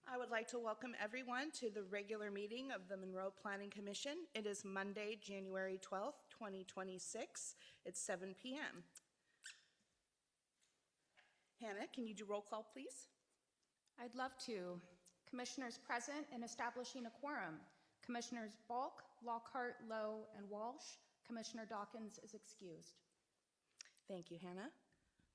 I would like to welcome everyone to the regular meeting of the Monroe Planning Commission. It is Monday, January 12th, 2026. It's 7 p.m. Hannah, can you do roll call, please? I'd love to. Commissioners present and establishing a quorum. Commissioners Balk, Lockhart, Lowe, and Walsh. Commissioner Dawkins is excused. Thank you, Hannah.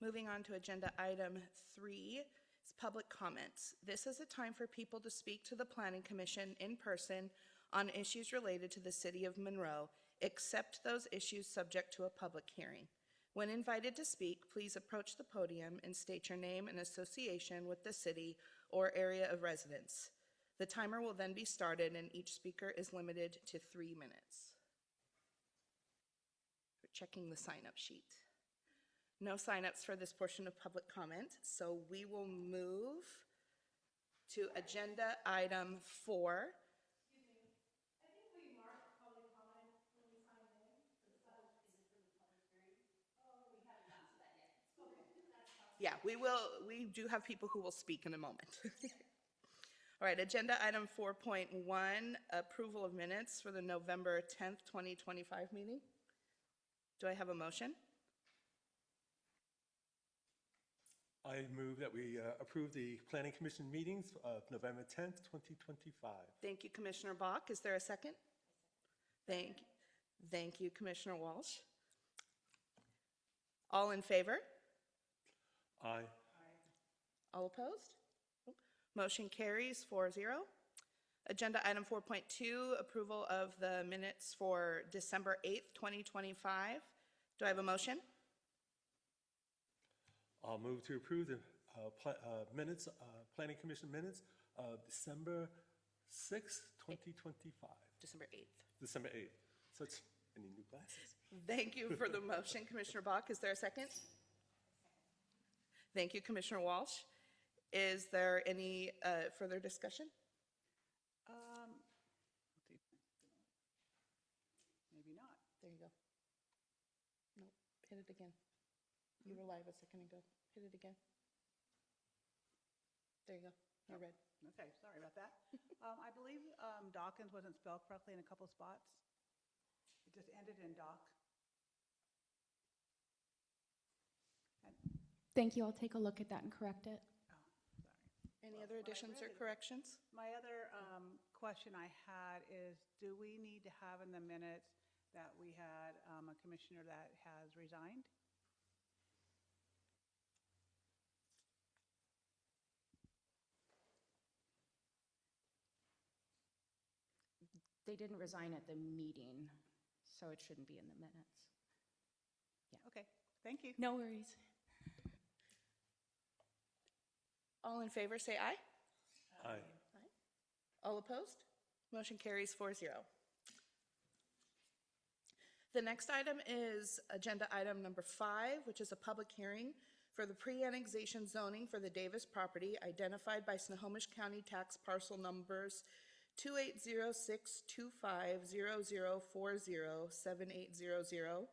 Moving on to agenda item 3 is public comments. This is a time for people to speak to the Planning Commission in person on issues related to the City of Monroe, except those issues subject to a public hearing. When invited to speak, please approach the podium and state your name and association with the city or area of residence. The timer will then be started and each speaker is limited to 3 minutes. We're checking the sign-up sheet. No sign-ups for this portion of public comment, so we will move to agenda item 4. Excuse me. I think we marked public comment when we signed in. Is it for the public hearing? Oh, we haven't gotten to that yet. Okay, that's possible. Yeah, we do have people who will speak in a moment. All right, agenda item 4.1, approval of minutes for the November 10th, 2025 meeting. Do I have a motion? I move that we approve the Planning Commission meetings of November 10th, 2025. Thank you, Commissioner Bach. Is there a second? Thank you, Commissioner Walsh. All in favor? Aye. All opposed? Motion carries 4-0. Agenda item 4.2, approval of the minutes for December 8th, 2025. Do I have a motion? I'll move to approve the minutes, Planning Commission minutes of December 6th, 2025. December 8th. December 8th. Such any new glasses. Thank you for the motion, Commissioner Bach. Is there a second? Thank you, Commissioner Walsh. Is there any further discussion? Maybe not. There you go. Nope, hit it again. You were live a second ago. Hit it again. There you go. You're red. Okay, sorry about that. I believe Dawkins wasn't spelled correctly in a couple spots. It just ended in Doc. Thank you. I'll take a look at that and correct it. Oh, sorry. Any other additions or corrections? My other question I had is, do we need to have in the minutes that we had a commissioner that has resigned? They didn't resign at the meeting, so it shouldn't be in the minutes. Yeah. Okay, thank you. No worries. All in favor, say aye. Aye. Aye. All opposed? Motion carries 4-0. The next item is agenda item number 5, which is a public hearing for the pre-annexation zoning for the Davis property identified by Snohomish County tax parcel numbers 28062500407800,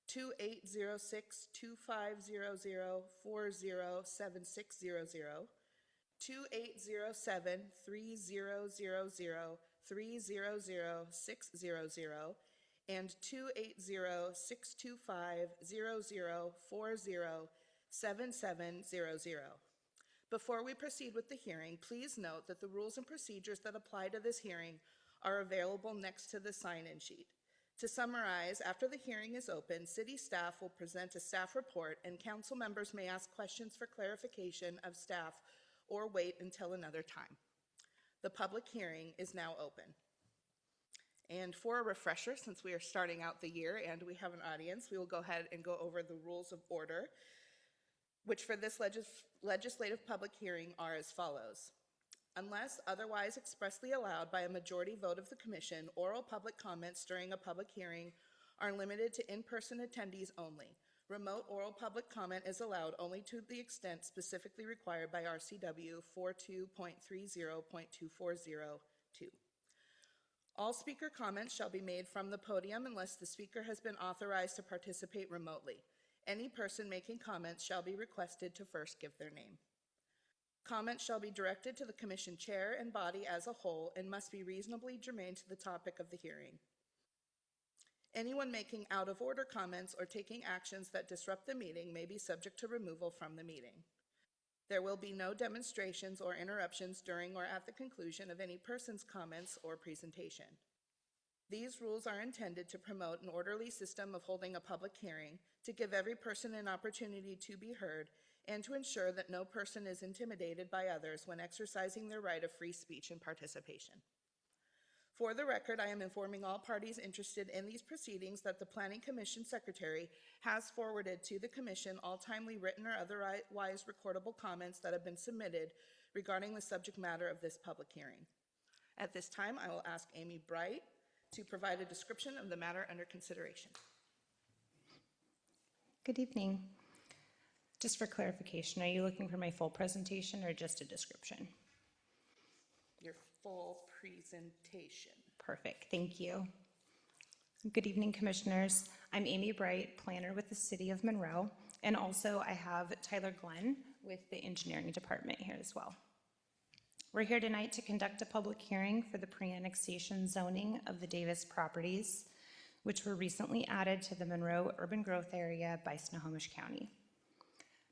28062500407600, 28073000300600, and 28062500407700. Before we proceed with the hearing, please note that the rules and procedures that apply to this hearing are available next to the sign-in sheet. To summarize, after the hearing is open, city staff will present a staff report and council members may ask questions for clarification of staff or wait until another time. The public hearing is now open. And for a refresher, since we are starting out the year and we have an audience, we will go ahead and go over the rules of order, which for this legislative public hearing are as follows. Unless otherwise expressly allowed by a majority vote of the commission, oral public comments during a public hearing are limited to in-person attendees only. Remote oral public comment is allowed only to the extent specifically required by RCW 42.30.2402. All speaker comments shall be made from the podium unless the speaker has been authorized to participate remotely. Any person making comments shall be requested to first give their name. Comments shall be directed to the commission chair and body as a whole and must be reasonably germane to the topic of the hearing. Anyone making out-of-order comments or taking actions that disrupt the meeting may be subject to removal from the meeting. There will be no demonstrations or interruptions during or at the conclusion of any person's comments or presentation. These rules are intended to promote an orderly system of holding a public hearing, to give every person an opportunity to be heard, and to ensure that no person is intimidated by others when exercising their right of free speech and participation. For the record, I am informing all parties interested in these proceedings that the Planning Commission Secretary has forwarded to the Commission all timely written or otherwise recordable comments that have been submitted regarding the subject matter of this public hearing. At this time, I will ask Amy Bright to provide a description of the matter under consideration. Good evening. Just for clarification, are you looking for my full presentation or just a description? Your full presentation. Perfect, thank you. Good evening, Commissioners. I'm Amy Bright, planner with the City of Monroe, and also I have Tyler Glenn with the Engineering Department here as well. We're here tonight to conduct a public hearing for the pre-annexation zoning of the Davis properties, which were recently added to the Monroe urban growth area by Snohomish County.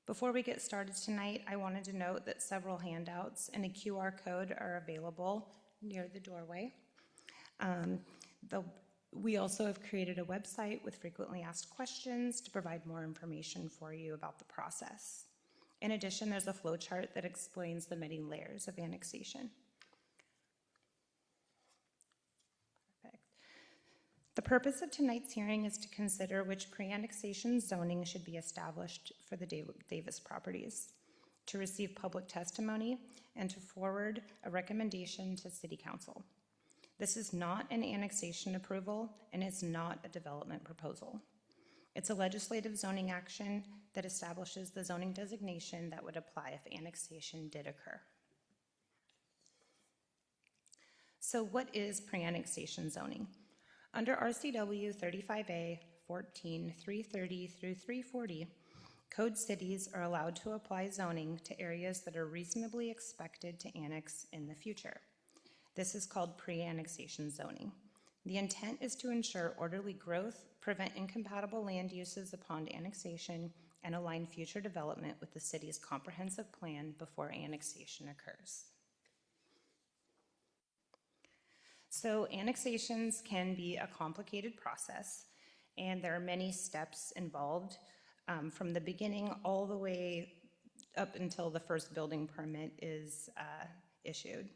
Before we get started tonight, I wanted to note that several handouts and a QR code are available near the doorway. We also have created a website with frequently asked questions to provide more information for you about the process. In addition, there's a flow chart that explains the many layers of annexation. Perfect. The purpose of tonight's hearing is to consider which pre-annexation zoning should be established for the Davis properties, to receive public testimony, and to forward a recommendation to City Council. This is not an annexation approval, and it's not a development proposal. It's a legislative zoning action that establishes the zoning designation that would apply if annexation did occur. So what is pre-annexation zoning? Under RCW 35A 14-330 through 340, code cities are allowed to apply zoning to areas that are reasonably expected to annex in the future. This is called pre-annexation zoning. The intent is to ensure orderly growth, prevent incompatible land uses upon annexation, and align future development with the city's comprehensive plan before annexation occurs. So annexations can be a complicated process, and there are many steps involved from the beginning all the way up until the first building permit is issued.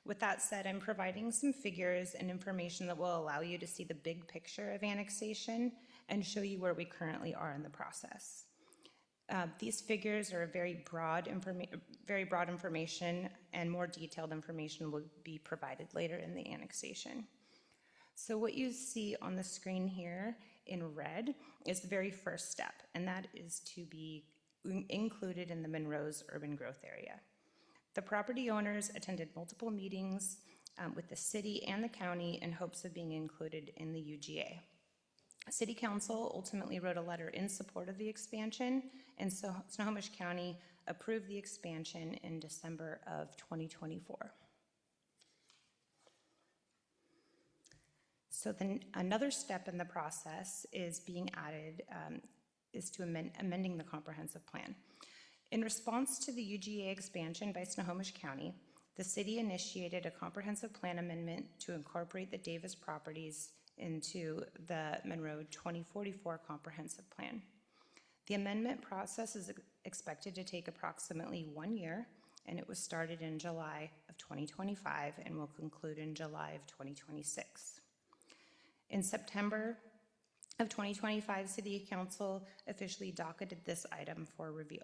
With that said, I'm providing some figures and information that will allow you to see the big picture of annexation and show you where we currently are in the process. These figures are very broad information, and more detailed information will be provided later in the annexation. So what you see on the screen here in red is the very first step, and that is to be included in the Monroe's urban growth area. The property owners attended multiple meetings with the city and the county in hopes of being included in the UGA. City Council ultimately wrote a letter in support of the expansion, and so Snohomish County approved the expansion in December of 2024. So then another step in the process is being added, is to amending the comprehensive plan. In response to the UGA expansion by Snohomish County, the city initiated a comprehensive plan amendment to incorporate the Davis properties into the Monroe 2044 comprehensive plan. The amendment process is expected to take approximately 1 year, and it was started in July of 2025 and will conclude in July of 2026. In September of 2025, City Council officially docketed this item for review.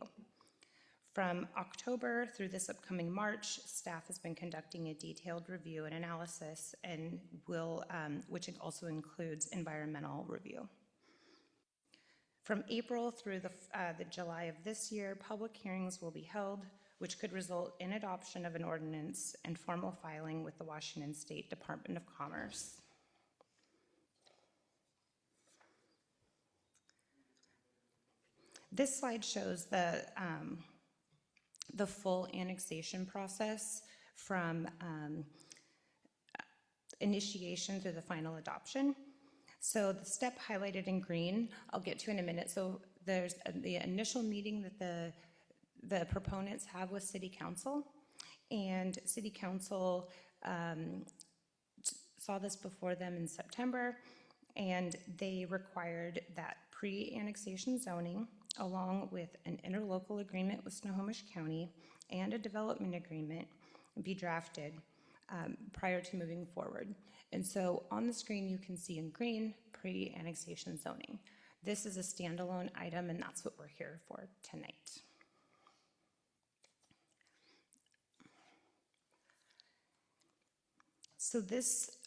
From October through this upcoming March, staff has been conducting a detailed review and analysis, and which also includes environmental review. From April through the July of this year, public hearings will be held, which could result in adoption of an ordinance and formal filing with the Washington State Department of Commerce. This slide shows the the full annexation process from initiation through the final adoption. So the step highlighted in green, I'll get to in a minute. So there's the initial meeting that the proponents have with City Council, and City Council saw this before them in September, and they required that pre-annexation zoning, along with an interlocal agreement with Snohomish County and a development agreement, be drafted prior to moving forward. And so on the screen you can see in green, pre-annexation zoning. This is a standalone item, and that's what we're here for tonight. So this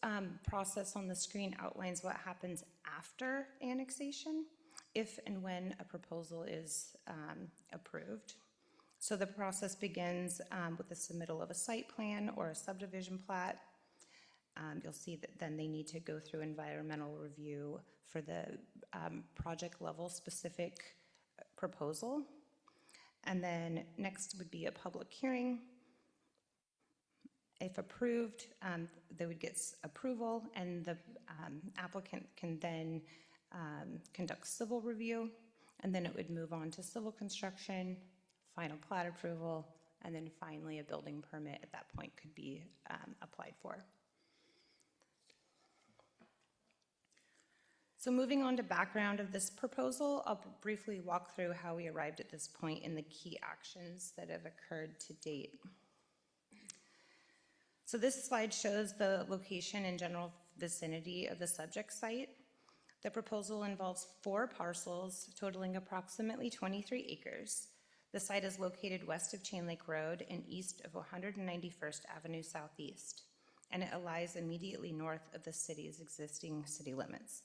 process on the screen outlines what happens after annexation, if and when a proposal is approved. So the process begins with the submittal of a site plan or a subdivision plat. You'll see that then they need to go through environmental review for the project level specific proposal. And then next would be a public hearing. If approved, they would get approval, and the applicant can then conduct civil review, and then it would move on to civil construction, final plat approval, and then finally a building permit at that point could be applied for. So moving on to background of this proposal, I'll briefly walk through how we arrived at this point and the key actions that have occurred to date. So this slide shows the location and general vicinity of the subject site. The proposal involves 4 parcels totaling approximately 23 acres. The site is located west of Chain Lake Road and east of 191st Avenue Southeast, and it lies immediately north of the city's existing city limits.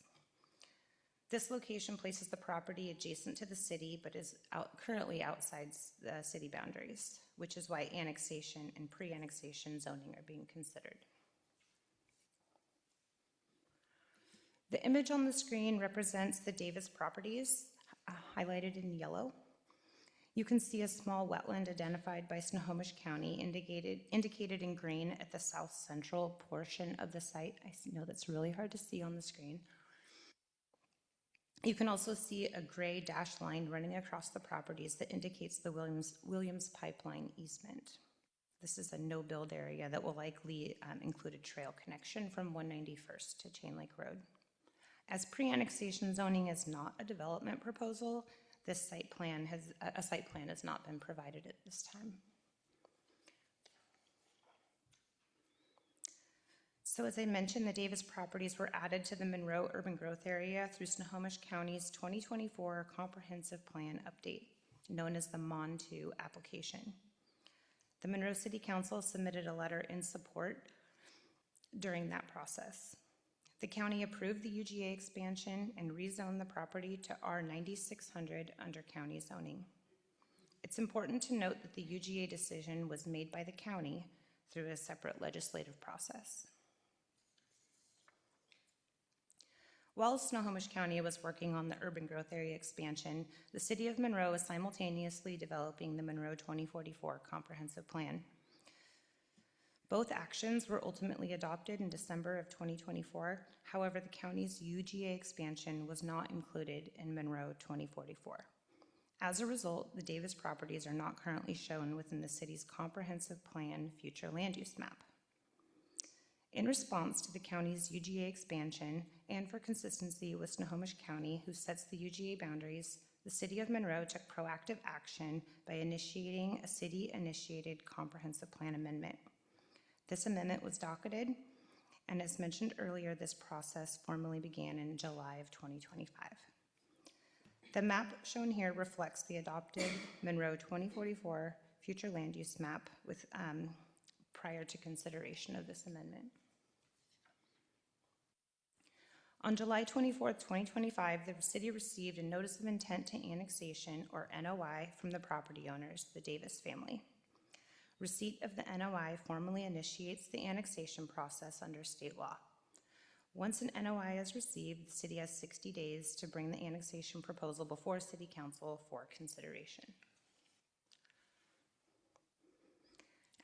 This location places the property adjacent to the city, but is currently outside the city boundaries, which is why annexation and pre-annexation zoning are being considered. The image on the screen represents the Davis properties, highlighted in yellow. You can see a small wetland identified by Snohomish County, indicated in green at the south central portion of the site. I know that's really hard to see on the screen. You can also see a gray dashed line running across the properties that indicates the Williams pipeline easement. This is a no-build area that will likely include a trail connection from 191st to Chain Lake Road. As pre-annexation zoning is not a development proposal, this site plan has not been provided at this time. So as I mentioned, the Davis properties were added to the Monroe urban growth area through Snohomish County's 2024 Comprehensive Plan Update, known as the MON 2 application. The Monroe City Council submitted a letter in support during that process. The county approved the UGA expansion and rezoned the property to R9600 under county zoning. It's important to note that the UGA decision was made by the county through a separate legislative process. While Snohomish County was working on the urban growth area expansion, the city of Monroe is simultaneously developing the Monroe 2044 Comprehensive Plan. Both actions were ultimately adopted in December of 2024. However, the county's UGA expansion was not included in Monroe 2044. As a result, the Davis properties are not currently shown within the city's comprehensive plan future land use map. In response to the county's UGA expansion, and for consistency with Snohomish County, who sets the UGA boundaries, the city of Monroe took proactive action by initiating a city-initiated comprehensive plan amendment. This amendment was docketed, and as mentioned earlier, this process formally began in July of 2025. The map shown here reflects the adopted Monroe 2044 future land use map with prior to consideration of this amendment. On July 24, 2025, the city received a notice of intent to annexation, or NOI, from the property owners, the Davis family. Receipt of the NOI formally initiates the annexation process under state law. Once an NOI is received, the city has 60 days to bring the annexation proposal before City Council for consideration.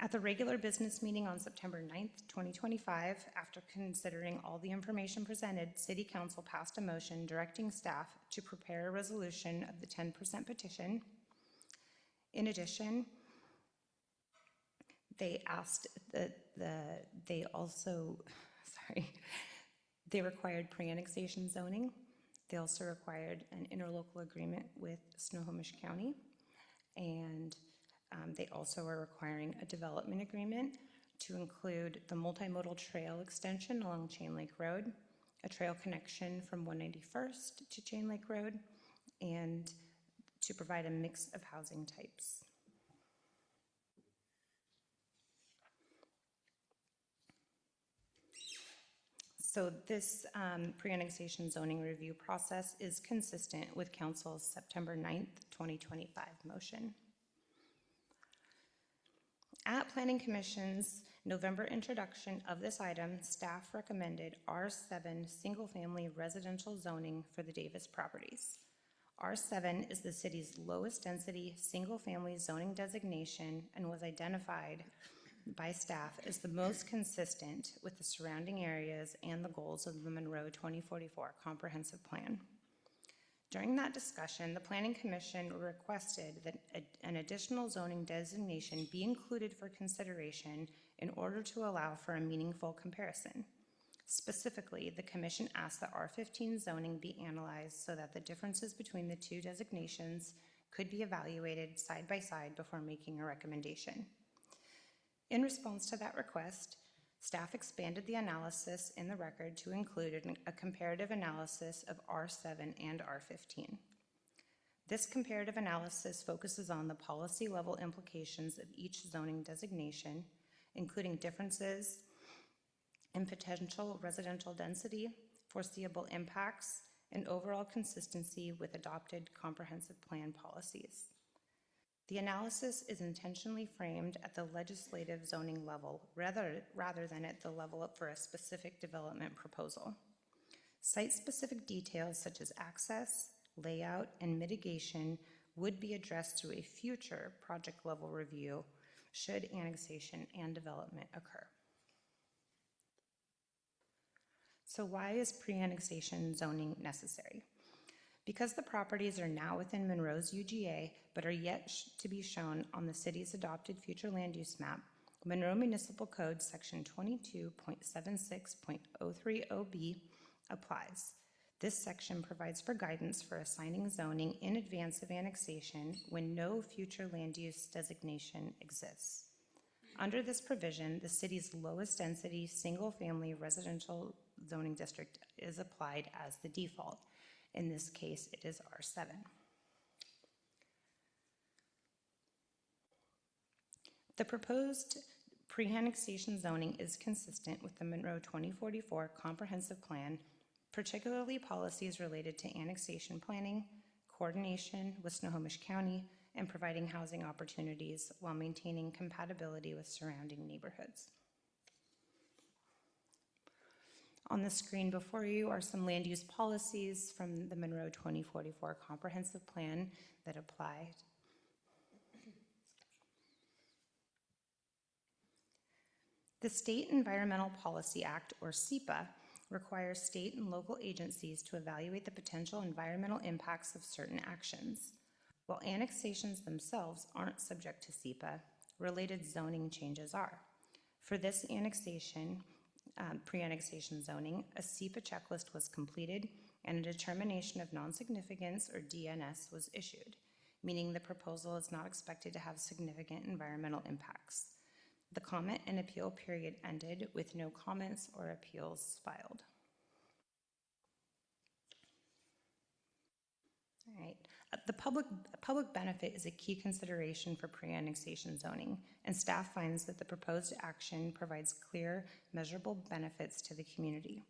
At the regular business meeting on September 9th, 2025, after considering all the information presented, City Council passed a motion directing staff to prepare a resolution of the 10% petition. In addition, they asked they also, they required pre-annexation zoning. They also required an interlocal agreement with Snohomish County, and they also are requiring a development agreement to include the multimodal trail extension along Chain Lake Road, a trail connection from 191st to Chain Lake Road, and to provide a mix of housing types. So this pre-annexation zoning review process is consistent with Council's September 9th, 2025 motion. At Planning Commission's November introduction of this item, staff recommended R7 single-family residential zoning for the Davis properties. R7 is the city's lowest density single-family zoning designation and was identified by staff as the most consistent with the surrounding areas and the goals of the Monroe 2044 Comprehensive Plan. During that discussion, the Planning Commission requested that an additional zoning designation be included for consideration in order to allow for a meaningful comparison. Specifically, the Commission asked that R15 zoning be analyzed so that the differences between the two designations could be evaluated side by side before making a recommendation. In response to that request, staff expanded the analysis in the record to include a comparative analysis of R7 and R15. This comparative analysis focuses on the policy level implications of each zoning designation, including differences in potential residential density, foreseeable impacts, and overall consistency with adopted comprehensive plan policies. The analysis is intentionally framed at the legislative zoning level rather than at the level for a specific development proposal. Site-specific details such as access, layout, and mitigation would be addressed through a future project-level review should annexation and development occur. So why is pre-annexation zoning necessary? Because the properties are now within Monroe's UGA, but are yet to be shown on the city's adopted future land use map, Monroe Municipal Code Section 22.76.030B applies. This section provides for guidance for assigning zoning in advance of annexation when no future land use designation exists. Under this provision, the city's lowest density single-family residential zoning district is applied as the default. In this case, it is R7. The proposed pre-annexation zoning is consistent with the Monroe 2044 Comprehensive Plan, particularly policies related to annexation planning, coordination with Snohomish County, and providing housing opportunities while maintaining compatibility with surrounding neighborhoods. On the screen before you are some land use policies from the Monroe 2044 Comprehensive Plan that apply. The State Environmental Policy Act, or SEPA, requires state and local agencies to evaluate the potential environmental impacts of certain actions. While annexations themselves aren't subject to SEPA, related zoning changes are. For this annexation, pre-annexation zoning, a SEPA checklist was completed and a determination of non-significance, or DNS, was issued, meaning the proposal is not expected to have significant environmental impacts. The comment and appeal period ended with no comments or appeals filed. All right. The public benefit is a key consideration for pre-annexation zoning, and staff finds that the proposed action provides clear, measurable benefits to the community.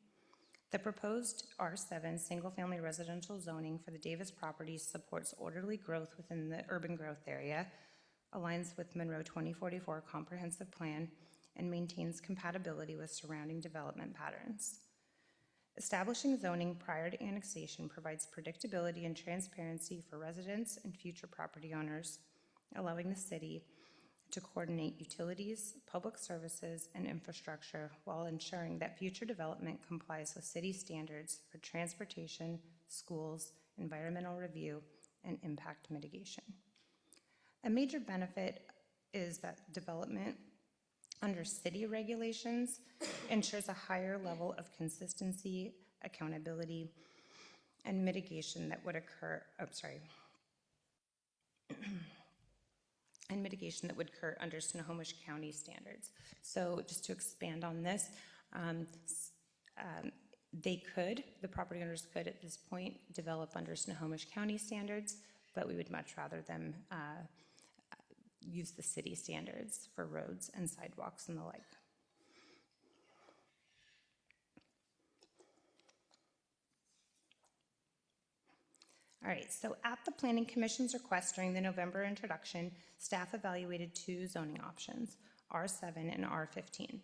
The proposed R7 single-family residential zoning for the Davis properties supports orderly growth within the urban growth area, aligns with Monroe 2044 Comprehensive Plan, and maintains compatibility with surrounding development patterns. Establishing zoning prior to annexation provides predictability and transparency for residents and future property owners, allowing the city to coordinate utilities, public services, and infrastructure while ensuring that future development complies with city standards for transportation, schools, environmental review, and impact mitigation. A major benefit is that development under city regulations ensures a higher level of consistency, accountability, and mitigation that would occur, and mitigation that would occur under Snohomish County standards. So just to expand on this, the property owners could at this point develop under Snohomish County standards, but we would much rather them use the city standards for roads and sidewalks and the like. All right, so at the Planning Commission's request during the November introduction, staff evaluated 2 zoning options, R7 and R15.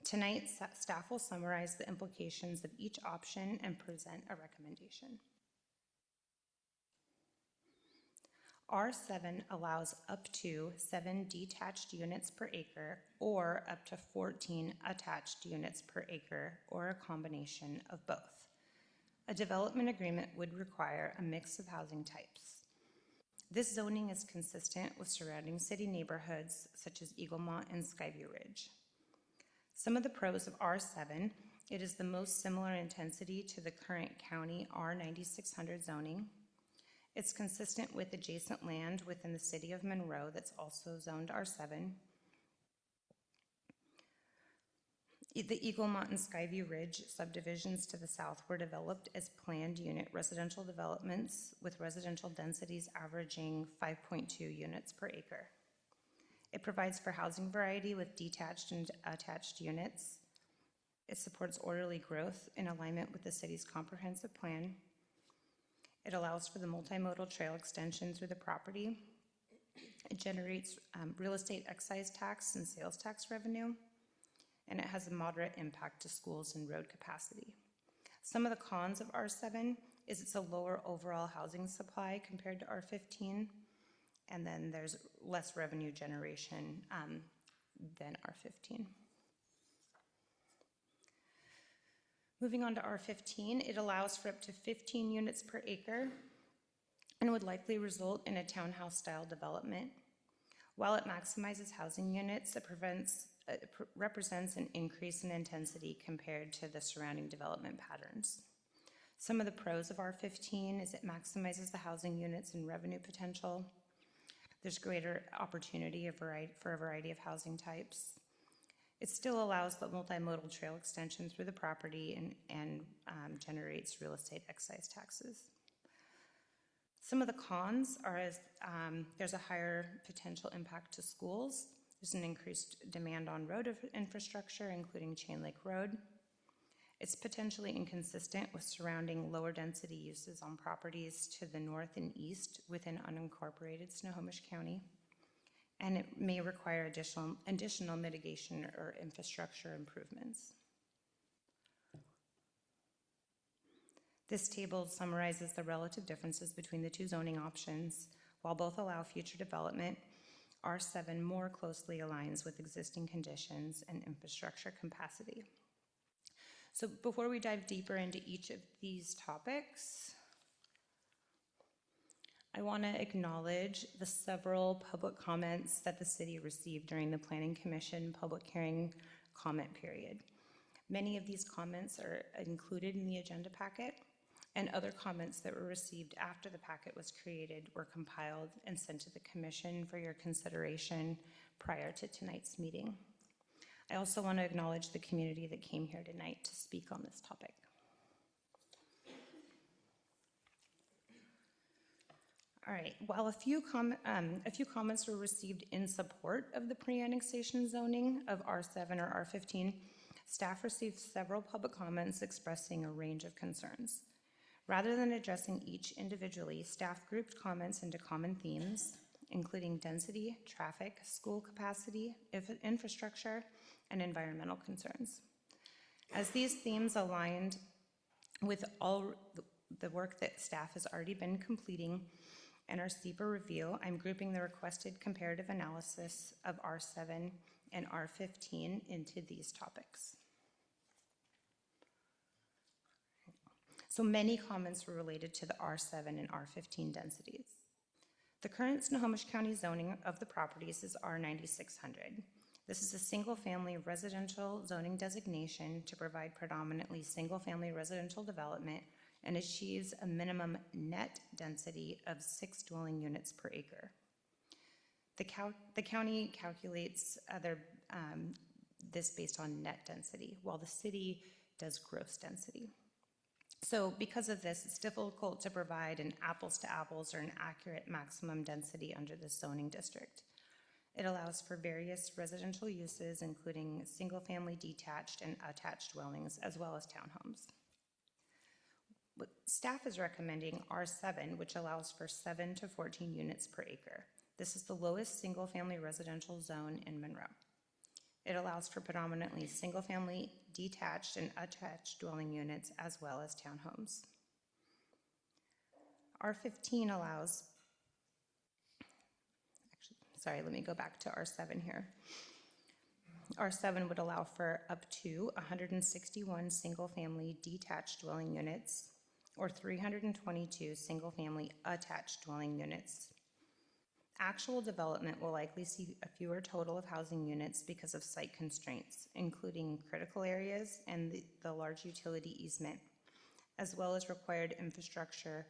Tonight, staff will summarize the implications of each option and present a recommendation. R7 allows up to 7 detached units per acre or up to 14 attached units per acre, or a combination of both. A development agreement would require a mix of housing types. This zoning is consistent with surrounding city neighborhoods such as Eaglemont and Skyview Ridge. Some of the pros of R7: it is the most similar intensity to the current county R9600 zoning. It's consistent with adjacent land within the city of Monroe that's also zoned R7. The Eaglemont and Skyview Ridge subdivisions to the south were developed as planned unit residential developments with residential densities averaging 5.2 units per acre. It provides for housing variety with detached and attached units. It supports orderly growth in alignment with the city's comprehensive plan. It allows for the multimodal trail extension through the property. It generates real estate excise tax and sales tax revenue, and it has a moderate impact to schools and road capacity. Some of the cons of R7 is it's a lower overall housing supply compared to R15, and then there's less revenue generation than R15. Moving on to R15, it allows for up to 15 units per acre and would likely result in a townhouse-style development. While it maximizes housing units, it represents an increase in intensity compared to the surrounding development patterns. Some of the pros of R15 is it maximizes the housing units and revenue potential. There's greater opportunity for a variety of housing types. It still allows the multimodal trail extension through the property and generates real estate excise taxes. Some of the cons are there's a higher potential impact to schools. There's an increased demand on road infrastructure, including Chain Lake Road. It's potentially inconsistent with surrounding lower density uses on properties to the north and east within unincorporated Snohomish County. And it may require additional mitigation or infrastructure improvements. This table summarizes the relative differences between the 2 zoning options. While both allow future development, R7 more closely aligns with existing conditions and infrastructure capacity. So before we dive deeper into each of these topics, I want to acknowledge the several public comments that the city received during the Planning Commission public hearing comment period. Many of these comments are included in the agenda packet, and other comments that were received after the packet was created were compiled and sent to the Commission for your consideration prior to tonight's meeting. I also want to acknowledge the community that came here tonight to speak on this topic. All right, while a few comments were received in support of the pre-annexation zoning of R7 or R15, staff received several public comments expressing a range of concerns. Rather than addressing each individually, staff grouped comments into common themes, including density, traffic, school capacity, infrastructure, and environmental concerns. As these themes aligned with all the work that staff has already been completing and our SEPA review, I'm grouping the requested comparative analysis of R7 and R15 into these topics. So many comments were related to the R7 and R15 densities. The current Snohomish County zoning of the properties is R9600. This is a single-family residential zoning designation to provide predominantly single-family residential development and achieves a minimum net density of 6 dwelling units per acre. The county calculates this based on net density, while the city does gross density. So because of this, it's difficult to provide an apples to apples or an accurate maximum density under the zoning district. It allows for various residential uses, including single-family detached and attached dwellings, as well as townhomes. Staff is recommending R7, which allows for 7 to 14 units per acre. This is the lowest single-family residential zone in Monroe. It allows for predominantly single-family detached and attached dwelling units, as well as townhomes. R15 allows, let me go back to R7 here. R7 would allow for up to 161 single-family detached dwelling units or 322 single-family attached dwelling units. Actual development will likely see a fewer total of housing units because of site constraints, including critical areas and the large utility easement, as well as required infrastructure,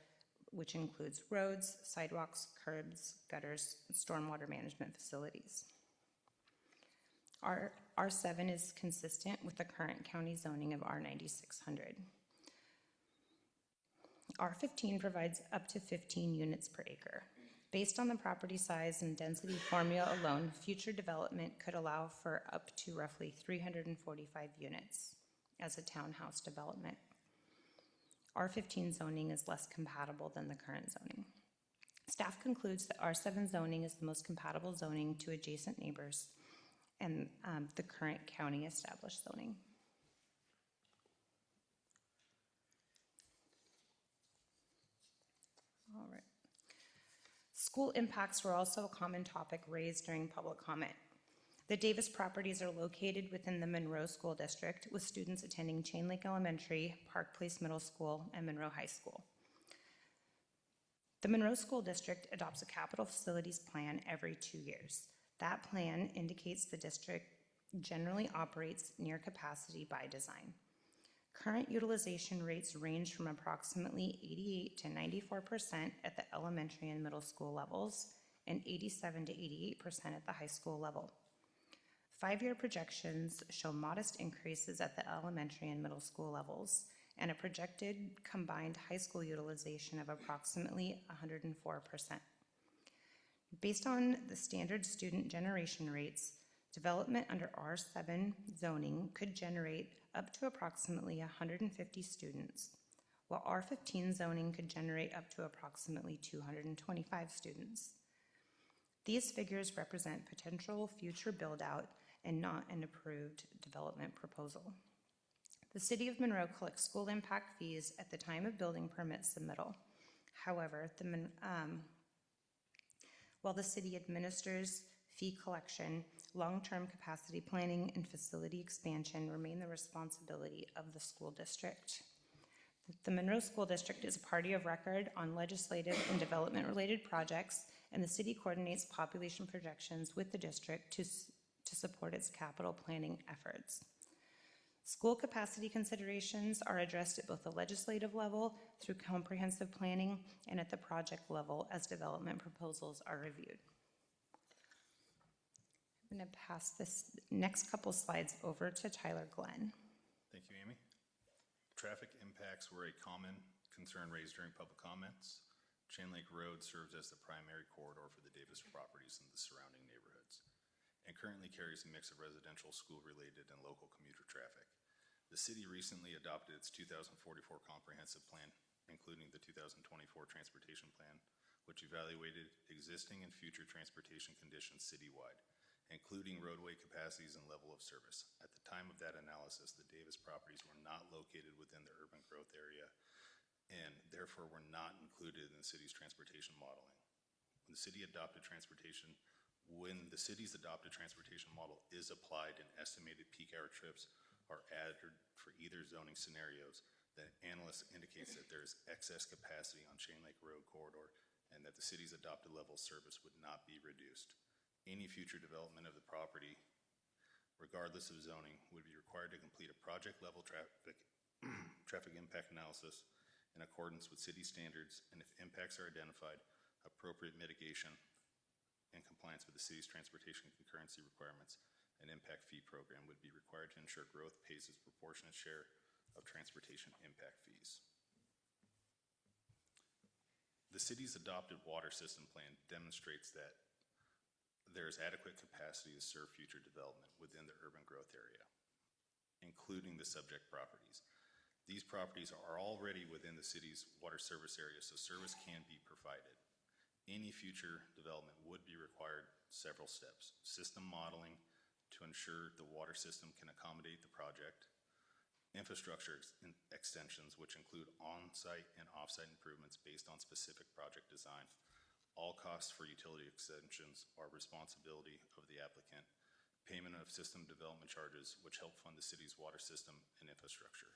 which includes roads, sidewalks, curbs, gutters, and stormwater management facilities. R7 is consistent with the current county zoning of R9600. R15 provides up to 15 units per acre. Based on the property size and density formula alone, future development could allow for up to roughly 345 units as a townhouse development. R15 zoning is less compatible than the current zoning. Staff concludes that R7 zoning is the most compatible zoning to adjacent neighbors and the current county established zoning. All right. School impacts were also a common topic raised during public comment. The Davis properties are located within the Monroe School District, with students attending Chain Lake Elementary, Park Place Middle School, and Monroe High School. The Monroe School District adopts a capital facilities plan every 2 years. That plan indicates the district generally operates near capacity by design. Current utilization rates range from approximately 88 to 94% at the elementary and middle school levels and 87 to 88% at the high school level. 5-year projections show modest increases at the elementary and middle school levels and a projected combined high school utilization of approximately 104%. Based on the standard student generation rates, development under R7 zoning could generate up to approximately 150 students, while R15 zoning could generate up to approximately 225 students. These figures represent potential future build-out and not an approved development proposal. The City of Monroe collects school impact fees at the time of building permit submittal. However, while the city administers fee collection, long-term capacity planning and facility expansion remain the responsibility of the school district. The Monroe School District is a party of record on legislative and development-related projects, and the city coordinates population projections with the district to support its capital planning efforts. School capacity considerations are addressed at both the legislative level through comprehensive planning and at the project level as development proposals are reviewed. I'm going to pass this next couple slides over to Tyler Glenn. Thank you, Amy. Traffic impacts were a common concern raised during public comments. Chain Lake Road serves as the primary corridor for the Davis properties and the surrounding neighborhoods, and currently carries a mix of residential, school-related, and local commuter traffic. The city recently adopted its 2044 comprehensive plan, including the 2024 transportation plan, which evaluated existing and future transportation conditions citywide, including roadway capacities and level of service. At the time of that analysis, the Davis properties were not located within the urban growth area and therefore were not included in the city's transportation modeling. when the city's adopted transportation model is applied and estimated peak hour trips are added for either zoning scenarios, then analyst indicates that there is excess capacity on Chain Lake Road corridor and that the city's adopted level of service would not be reduced. Any future development of the property, regardless of zoning, would be required to complete a project-level traffic impact analysis in accordance with city standards, and if impacts are identified, appropriate mitigation in compliance with the city's transportation concurrency requirements, an impact fee program would be required to ensure growth pays its proportionate share of transportation impact fees. The city's adopted water system plan demonstrates that there is adequate capacity to serve future development within the urban growth area, including the subject properties. These properties are already within the city's water service area, so service can be provided. Any future development would be required several steps. System modeling to ensure the water system can accommodate the project. Infrastructure extensions, which include on-site and off-site improvements based on specific project design. All costs for utility extensions are responsibility of the applicant. Payment of system development charges, which help fund the city's water system and infrastructure.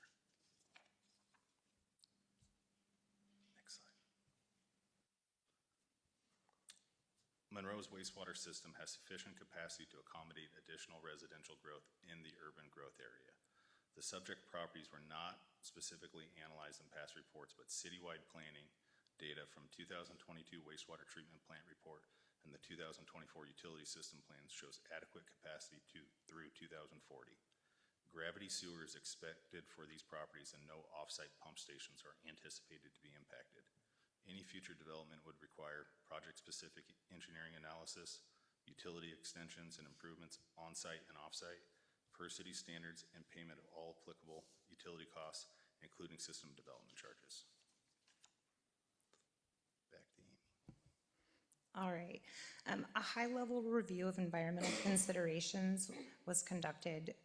Monroe's wastewater system has sufficient capacity to accommodate additional residential growth in the urban growth area. The subject properties were not specifically analyzed in past reports, but citywide planning data from 2022 wastewater treatment plant report and the 2024 utility system plans shows adequate capacity through 2040. Gravity sewer is expected for these properties and no off-site pump stations are anticipated to be impacted. Any future development would require project-specific engineering analysis, utility extensions and improvements on-site and off-site, per city standards, and payment of all applicable utility costs, including system development charges. Back to Amy. All right. A high-level review of environmental considerations was conducted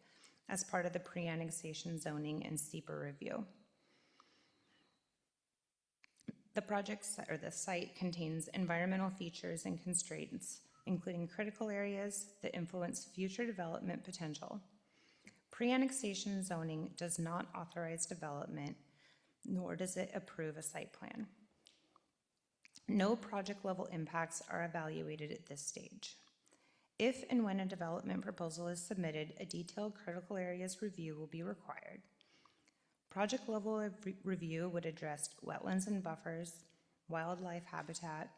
as part of the pre-annexation zoning and SEPA review. The the site contains environmental features and constraints, including critical areas that influence future development potential. Pre-annexation zoning does not authorize development, nor does it approve a site plan. No project-level impacts are evaluated at this stage. If and when a development proposal is submitted, a detailed critical areas review will be required. Project level review would address wetlands and buffers, wildlife habitat,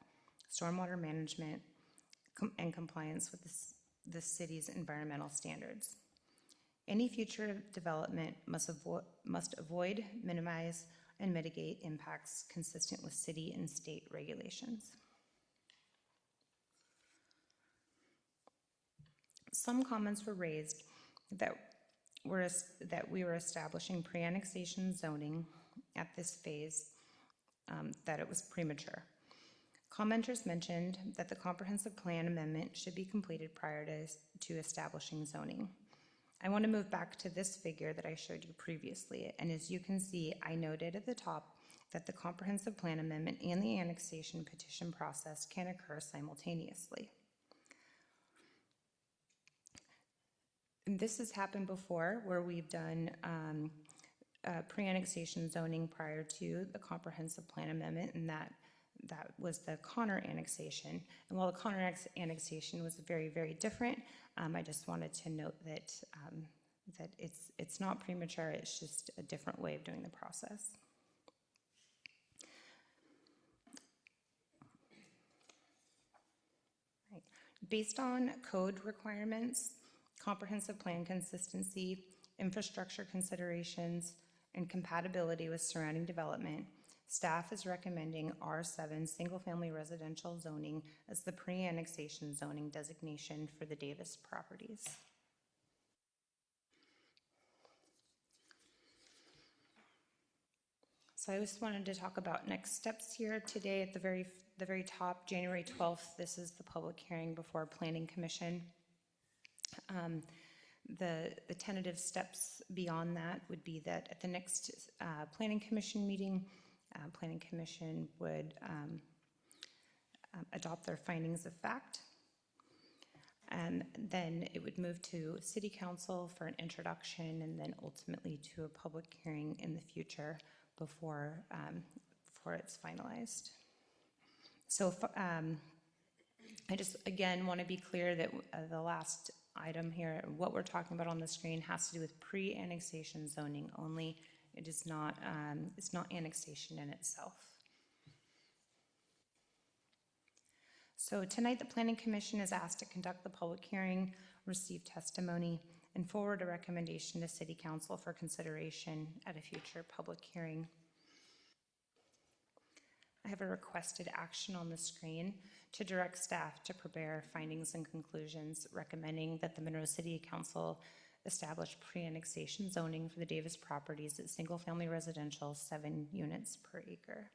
stormwater management, and compliance with the city's environmental standards. Any future development must avoid, minimize, and mitigate impacts consistent with city and state regulations. Some comments were raised that we were establishing pre-annexation zoning at this phase, that it was premature. Commenters mentioned that the comprehensive plan amendment should be completed prior to establishing zoning. I want to move back to this figure that I showed you previously, and as you can see, I noted at the top that the comprehensive plan amendment and the annexation petition process can occur simultaneously. And this has happened before, where we've done pre-annexation zoning prior to the comprehensive plan amendment, and that was the Connor annexation. And while the Connor annexation was very, very different, I just wanted to note that that it's not premature. It's just a different way of doing the process. Right. Based on code requirements, comprehensive plan consistency, infrastructure considerations, and compatibility with surrounding development, staff is recommending R7 single-family residential zoning as the pre-annexation zoning designation for the Davis properties. So I just wanted to talk about next steps here today. At the very top, January 12th, this is the public hearing before Planning Commission. The tentative steps beyond that would be that at the next Planning Commission meeting, Planning Commission would adopt their findings of fact. And then it would move to City Council for an introduction and then ultimately to a public hearing in the future before it's finalized. So I just, again, want to be clear that the last item here, what we're talking about on the screen, has to do with pre-annexation zoning only. It is not, it's not annexation in itself. So tonight, the Planning Commission is asked to conduct the public hearing, receive testimony, and forward a recommendation to City Council for consideration at a future public hearing. I have a requested action on the screen to direct staff to prepare findings and conclusions recommending that the Monroe City Council establish pre-annexation zoning for the Davis properties at single-family residential, 7 units per acre.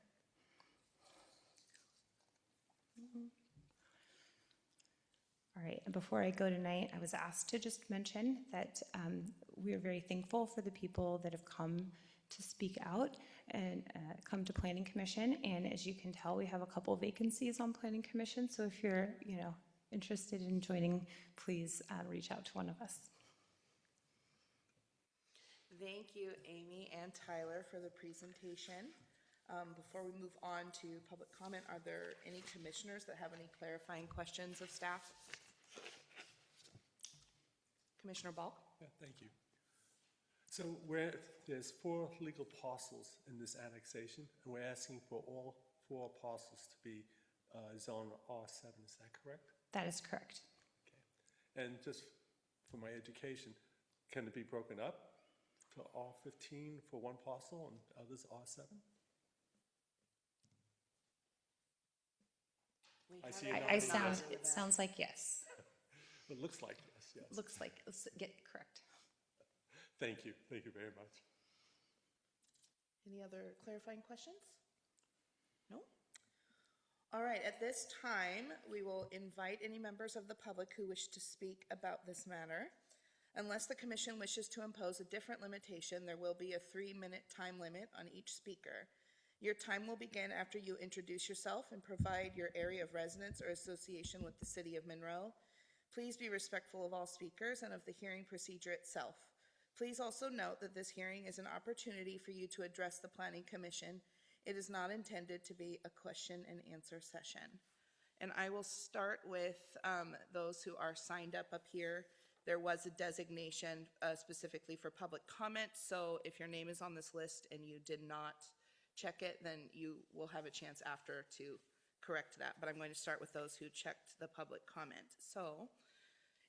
All right, and before I go tonight, I was asked to just mention that we are very thankful for the people that have come to speak out and come to Planning Commission. And as you can tell, we have a couple vacancies on Planning Commission. So if you're, interested in joining, please reach out to one of us. Thank you, Amy and Tyler, for the presentation. Before we move on to public comment, are there any commissioners that have any clarifying questions of staff? Commissioner Balk? Yeah, thank you. So there's 4 legal parcels in this annexation, and we're asking for all 4 parcels to be zoned R7, is that correct? That is correct. Okay. And just for my education, can it be broken up to R15 for one parcel and others R7? I see It sounds like yes. It looks like yes. Looks like, let's get correct. Thank you very much. Any other clarifying questions? No? All right, at this time, we will invite any members of the public who wish to speak about this matter. Unless the commission wishes to impose a different limitation, there will be a 3-minute time limit on each speaker. Your time will begin after you introduce yourself and provide your area of residence or association with the City of Monroe. Please be respectful of all speakers and of the hearing procedure itself. Please also note that this hearing is an opportunity for you to address the Planning Commission. It is not intended to be a question and answer session. And I will start with those who are signed up here. There was a designation specifically for public comment, so if your name is on this list and you did not check it, then you will have a chance after to correct that. But I'm going to start with those who checked the public comment. So,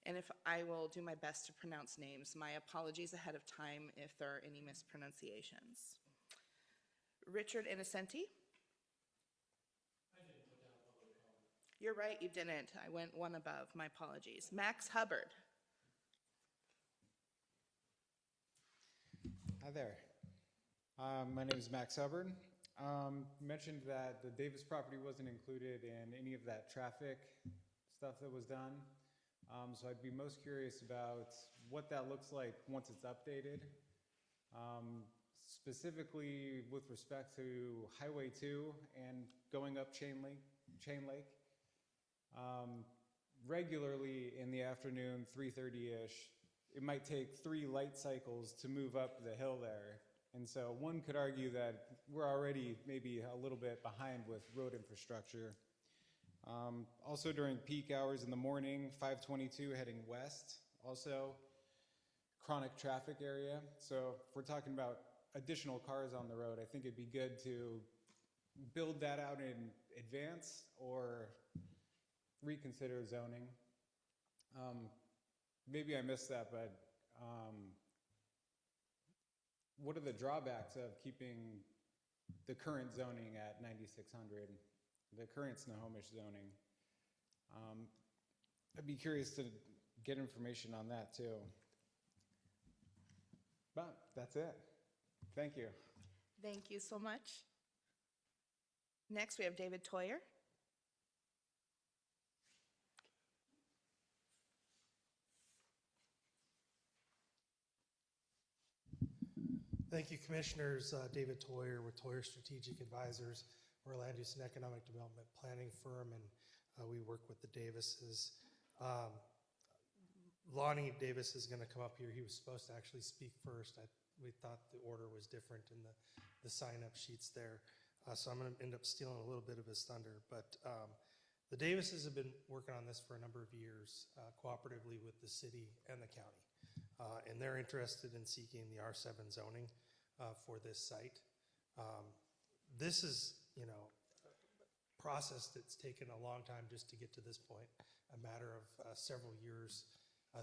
and if I will do my best to pronounce names, my apologies ahead of time if there are any mispronunciations. Richard Innocenti? I didn't put down public comment. You're right, you didn't. I went one above. My apologies. Max Hubbard? Hi there. My name is Max Hubbard. Mentioned that the Davis property wasn't included in any of that traffic stuff that was done. So I'd be most curious about what that looks like once it's updated. Specifically with respect to Highway 2 and going up Chain Lake. Regularly in the afternoon, 3:30-ish, it might take 3 light cycles to move up the hill there. And so one could argue that we're already maybe a little bit behind with road infrastructure. Also during peak hours in the morning, 522 heading west, also chronic traffic area. So if we're talking about additional cars on the road, I think it'd be good to build that out in advance or reconsider zoning. Maybe I missed that, but what are the drawbacks of keeping the current zoning at 9600, the current Snohomish zoning? I'd be curious to get information on that too. But that's it. Thank you. Thank you so much. Next, we have David Toyer. Thank you, Commissioners. David Toyer with Toyer Strategic Advisors. We're a land use and economic development planning firm, and we work with the Davises. Lonnie Davis is going to come up here. He was supposed to actually speak first. We thought the order was different in the sign-up sheets there. So I'm going to end up stealing a little bit of his thunder. But the Davises have been working on this for a number of years, cooperatively with the city and the county. And they're interested in seeking the R7 zoning for this site. This is, a process that's taken a long time just to get to this point, a matter of several years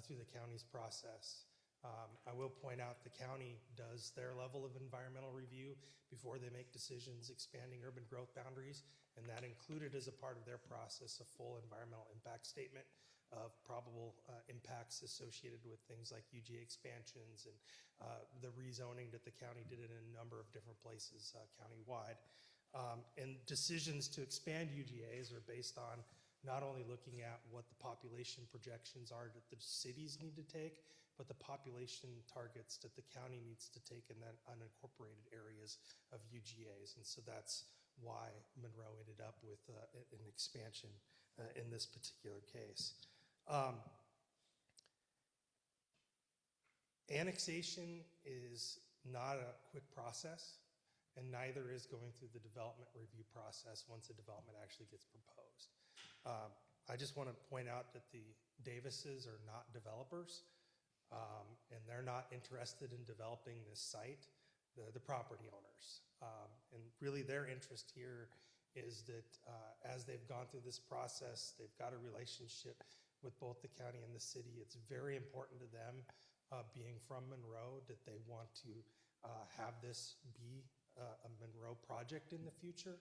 through the county's process. I will point out the county does their level of environmental review before they make decisions expanding urban growth boundaries, and that included as a part of their process a full environmental impact statement of probable impacts associated with things like UGA expansions and the rezoning that the county did in a number of different places countywide. And decisions to expand UGAs are based on not only looking at what the population projections are that the cities need to take, but the population targets that the county needs to take in that unincorporated areas of UGAs. And so that's why Monroe ended up with an expansion in this particular case. Annexation is not a quick process, and neither is going through the development review process once a development actually gets proposed. I just want to point out that the Davises are not developers, and they're not interested in developing this site, the property owners. And really their interest here is that as they've gone through this process, they've got a relationship with both the county and the city. It's very important to them, being from Monroe, that they want to have this be a Monroe project in the future.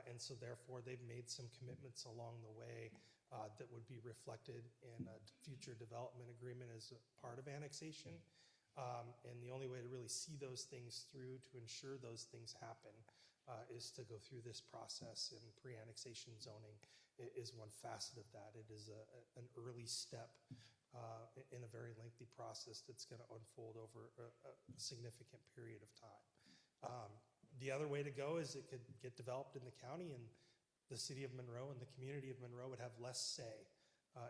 And so therefore they've made some commitments along the way that would be reflected in a future development agreement as a part of annexation. And the only way to really see those things through, to ensure those things happen, is to go through this process, and pre-annexation zoning is one facet of that. It is an early step in a very lengthy process that's going to unfold over a significant period of time. The other way to go is it could get developed in the county, and the city of Monroe and the community of Monroe would have less say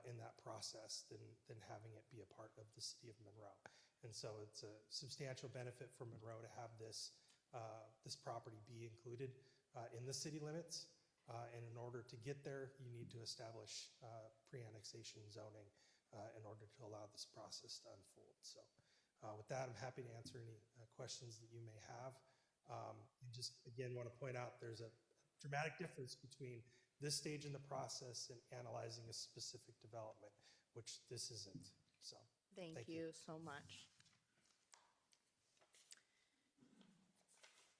in that process than having it be a part of the city of Monroe. And so it's a substantial benefit for Monroe to have this property be included in the city limits. And in order to get there, you need to establish pre-annexation zoning in order to allow this process to unfold. So with that, I'm happy to answer any questions that you may have. And just again want to point out there's a dramatic difference between this stage in the process and analyzing a specific development, which this isn't. So Thank you so much.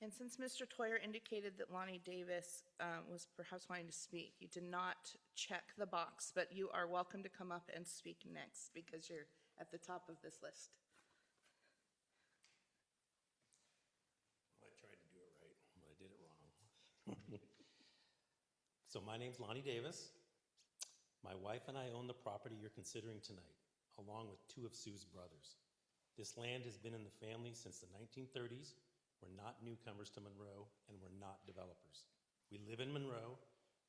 And since Mr. Toyer indicated that Lonnie Davis was perhaps wanting to speak, you did not check the box, but you are welcome to come up and speak next because you're at the top of this list. Well, I tried to do it right, but I did it wrong. So my name's Lonnie Davis. My wife and I own the property you're considering tonight, along with two of Sue's brothers. This land has been in the family since the 1930s. We're not newcomers to Monroe, and we're not developers. We live in Monroe,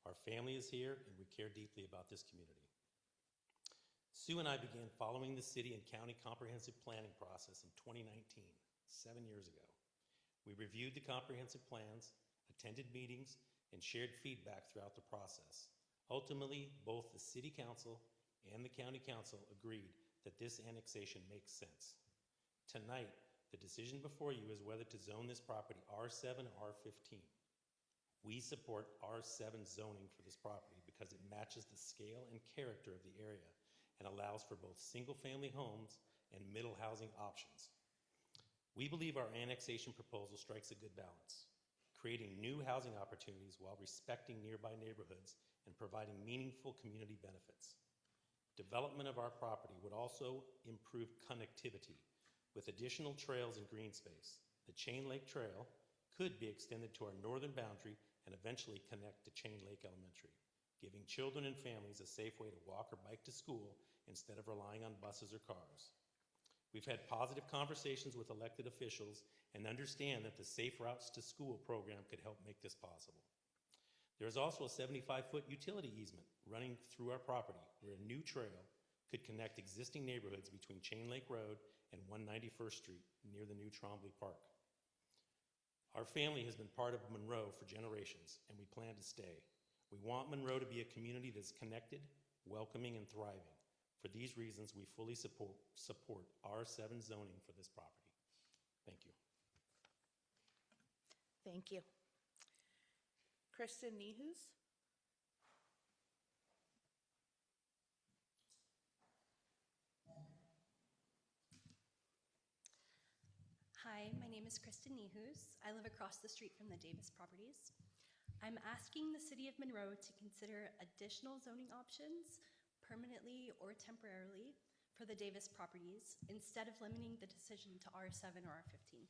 our family is here, and we care deeply about this community. Sue and I began following the city and county comprehensive planning process in 2019, 7 years ago. We reviewed the comprehensive plans, attended meetings, and shared feedback throughout the process. Ultimately, both the city council and the county council agreed that this annexation makes sense. Tonight, the decision before you is whether to zone this property R7 or R15. We support R7 zoning for this property because it matches the scale and character of the area and allows for both single-family homes and middle housing options. We believe our annexation proposal strikes a good balance, creating new housing opportunities while respecting nearby neighborhoods and providing meaningful community benefits. Development of our property would also improve connectivity with additional trails and green space. The Chain Lake Trail could be extended to our northern boundary and eventually connect to Chain Lake Elementary, giving children and families a safe way to walk or bike to school instead of relying on buses or cars. We've had positive conversations with elected officials and understand that the Safe Routes to School program could help make this possible. There is also a 75-foot utility easement running through our property where a new trail could connect existing neighborhoods between Chain Lake Road and 191st Street near the new Trombley Park. Our family has been part of Monroe for generations, and we plan to stay. We want Monroe to be a community that's connected, welcoming, and thriving. For these reasons, we fully support R7 zoning for this property. Thank you. Thank you. Kristen Nehus? Hi, my name is Kristen Nehus. I live across the street from the Davis properties. I'm asking the City of Monroe to consider additional zoning options, permanently or temporarily, for the Davis properties, instead of limiting the decision to R7 or R15.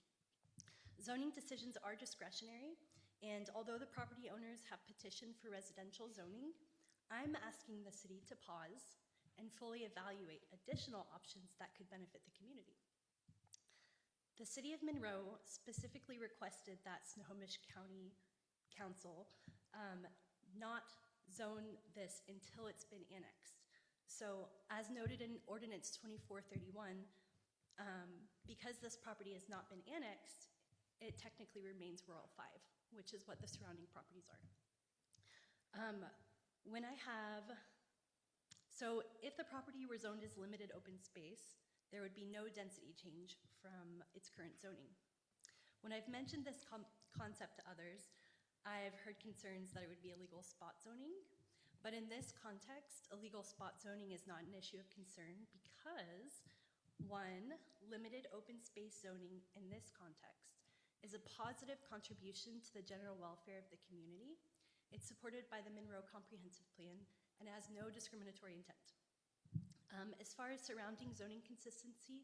Zoning decisions are discretionary, and although the property owners have petitioned for residential zoning, I'm asking the city to pause and fully evaluate additional options that could benefit the community. The City of Monroe specifically requested that Snohomish County Council not zone this until it's been annexed. So as noted in Ordinance 2431, because this property has not been annexed, it technically remains Rural 5, which is what the surrounding properties are. So if the property were zoned as limited open space, there would be no density change from its current zoning. When I've mentioned this concept to others, I've heard concerns that it would be illegal spot zoning, but in this context, illegal spot zoning is not an issue of concern because, one, limited open space zoning in this context is a positive contribution to the general welfare of the community. It's supported by the Monroe Comprehensive Plan and has no discriminatory intent. As far as surrounding zoning consistency,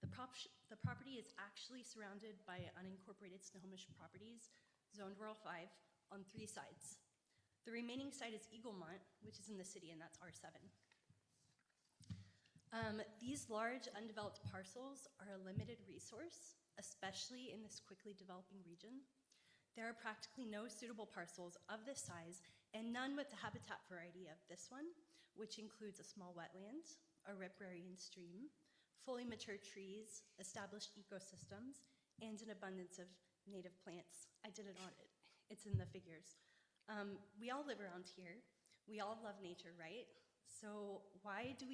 the property is actually surrounded by unincorporated Snohomish properties, zoned Rural 5, on 3 sides. The remaining site is Eaglemont, which is in the city, and that's R7. These large undeveloped parcels are a limited resource, especially in this quickly developing region. There are practically no suitable parcels of this size and none with the habitat variety of this one, which includes a small wetland, a riparian stream, fully mature trees, established ecosystems, and an abundance of native plants. I did an audit. It's in the figures. We all live around here. We all love nature, right? So why don't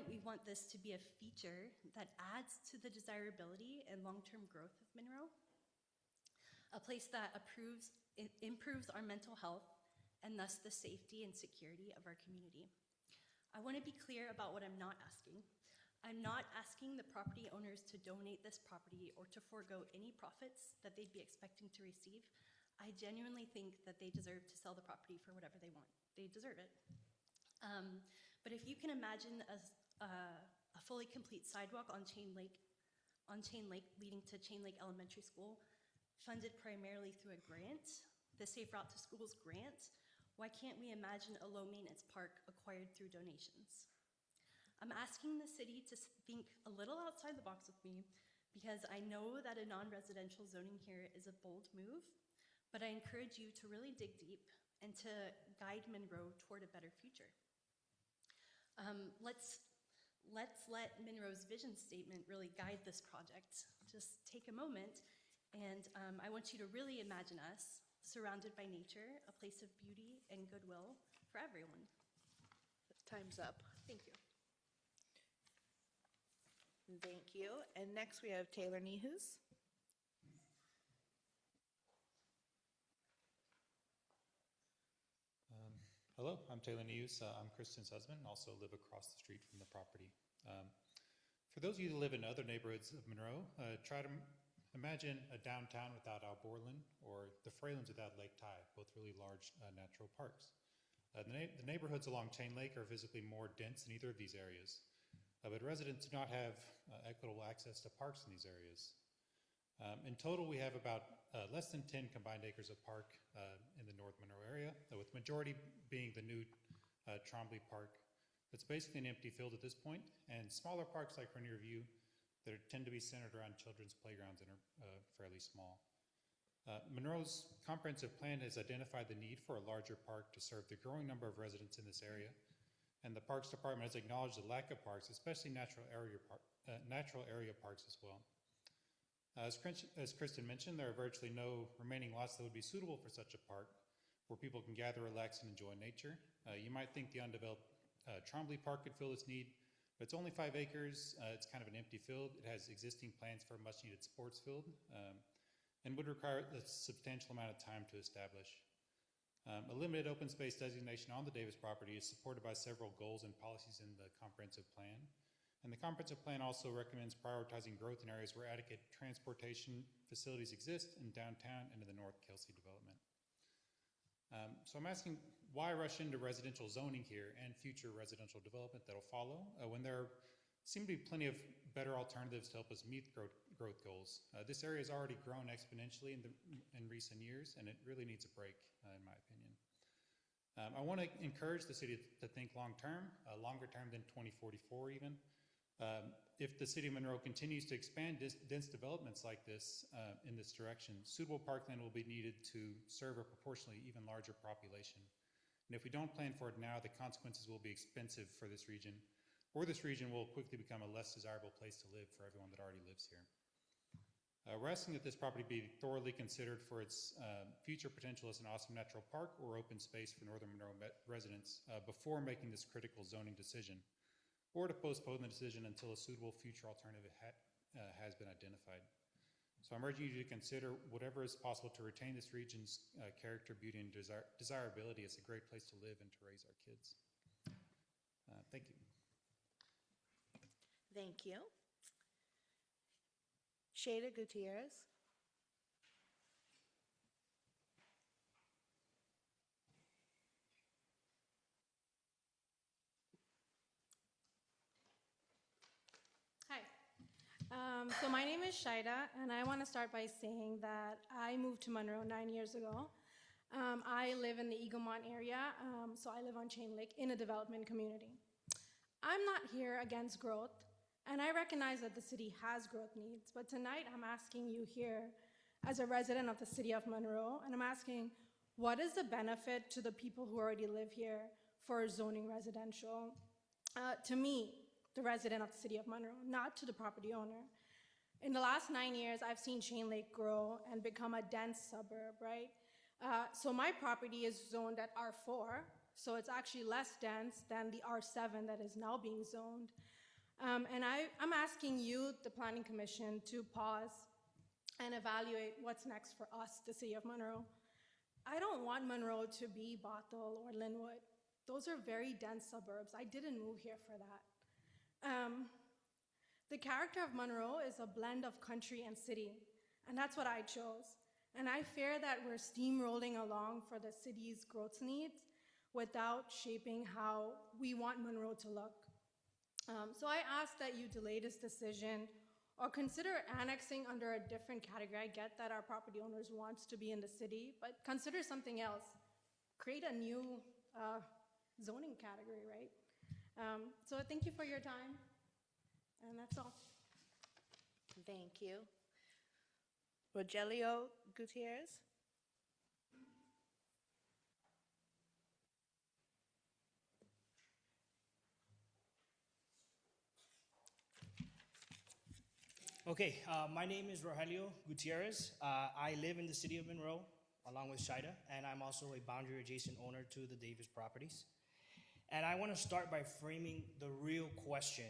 we want this to be a feature that adds to the desirability and long-term growth of Monroe? A place that improves our mental health and thus the safety and security of our community. I want to be clear about what I'm not asking. I'm not asking the property owners to donate this property or to forego any profits that they'd be expecting to receive. I genuinely think that they deserve to sell the property for whatever they want. They deserve it. But if you can imagine a fully complete sidewalk on Chain Lake leading to Chain Lake Elementary School, funded primarily through a grant, the Safe Route to Schools grant, why can't we imagine a low-maintenance park acquired through donations? I'm asking the city to think a little outside the box with me because I know that a non-residential zoning here is a bold move, but I encourage you to really dig deep and to guide Monroe toward a better future. Let's let Monroe's vision statement really guide this project. Just take a moment, and I want you to really imagine us surrounded by nature, a place of beauty and goodwill for everyone. Time's up. Thank you. Thank you. And next we have Taylor Nehus. Hello, I'm Taylor News. I'm Kristen's husband, also live across the street from the property. For those of you who live in other neighborhoods of Monroe, try to imagine a downtown without Alborland or the Fralins without Lake Tye, both really large natural parks. The neighborhoods along Chain Lake are physically more dense than either of these areas, but residents do not have equitable access to parks in these areas. In total, we have about less than 10 combined acres of park in the North Monroe area, with the majority being the new Trombley Park. It's basically an empty field at this point, and smaller parks like Rainier View that tend to be centered around children's playgrounds and are fairly small. Monroe's comprehensive plan has identified the need for a larger park to serve the growing number of residents in this area, and the Parks Department has acknowledged the lack of parks, especially natural area parks as well. As Kristen mentioned, there are virtually no remaining lots that would be suitable for such a park, where people can gather, relax, and enjoy nature. You might think the undeveloped Trombley Park could fill this need, but it's only 5 acres. It's kind of an empty field. It has existing plans for a much-needed sports field, and would require a substantial amount of time to establish. A limited open space designation on the Davis property is supported by several goals and policies in the comprehensive plan. And the comprehensive plan also recommends prioritizing growth in areas where adequate transportation facilities exist in downtown and in the North Kelsey development. So I'm asking, why rush into residential zoning here and future residential development that'll follow when there seem to be plenty of better alternatives to help us meet growth goals? This area has already grown exponentially in recent years, and it really needs a break, in my opinion. I want to encourage the city to think long-term, longer term than 2044 even. If the city of Monroe continues to expand dense developments like this in this direction, suitable parkland will be needed to serve a proportionally even larger population. And if we don't plan for it now, the consequences will be expensive for this region, or this region will quickly become a less desirable place to live for everyone that already lives here. We're asking that this property be thoroughly considered for its future potential as an awesome natural park or open space for Northern Monroe residents before making this critical zoning decision, or to postpone the decision until a suitable future alternative has been identified. So I'm urging you to consider whatever is possible to retain this region's character, beauty, and desirability as a great place to live and to raise our kids. Thank you. Thank you. Shada Gutierrez. Hi. So my name is Shaida, and I want to start by saying that I moved to Monroe 9 years ago. I live in the Eaglemont area, so I live on Chain Lake in a development community. I'm not here against growth, and I recognize that the city has growth needs, but tonight I'm asking you here as a resident of the city of Monroe, and I'm asking, what is the benefit to the people who already live here for zoning residential? To me, the resident of the city of Monroe, not to the property owner. In the last 9 years, I've seen Chain Lake grow and become a dense suburb, right? So my property is zoned at R4, so it's actually less dense than the R7 that is now being zoned. And I'm asking you, the Planning Commission, to pause and evaluate what's next for us, the city of Monroe. I don't want Monroe to be Bothell or Linwood. Those are very dense suburbs. I didn't move here for that. The character of Monroe is a blend of country and city, and that's what I chose. And I fear that we're steamrolling along for the city's growth needs without shaping how we want Monroe to look. So I ask that you delay this decision or consider annexing under a different category. I get that our property owners want to be in the city, but consider something else. Create a new zoning category, right? So thank you for your time, and that's all. Thank you. Rogelio Gutierrez. Okay, my name is Rogelio Gutierrez. I live in the city of Monroe along with Shaida, and I'm also a boundary adjacent owner to the Davis properties. And I want to start by framing the real question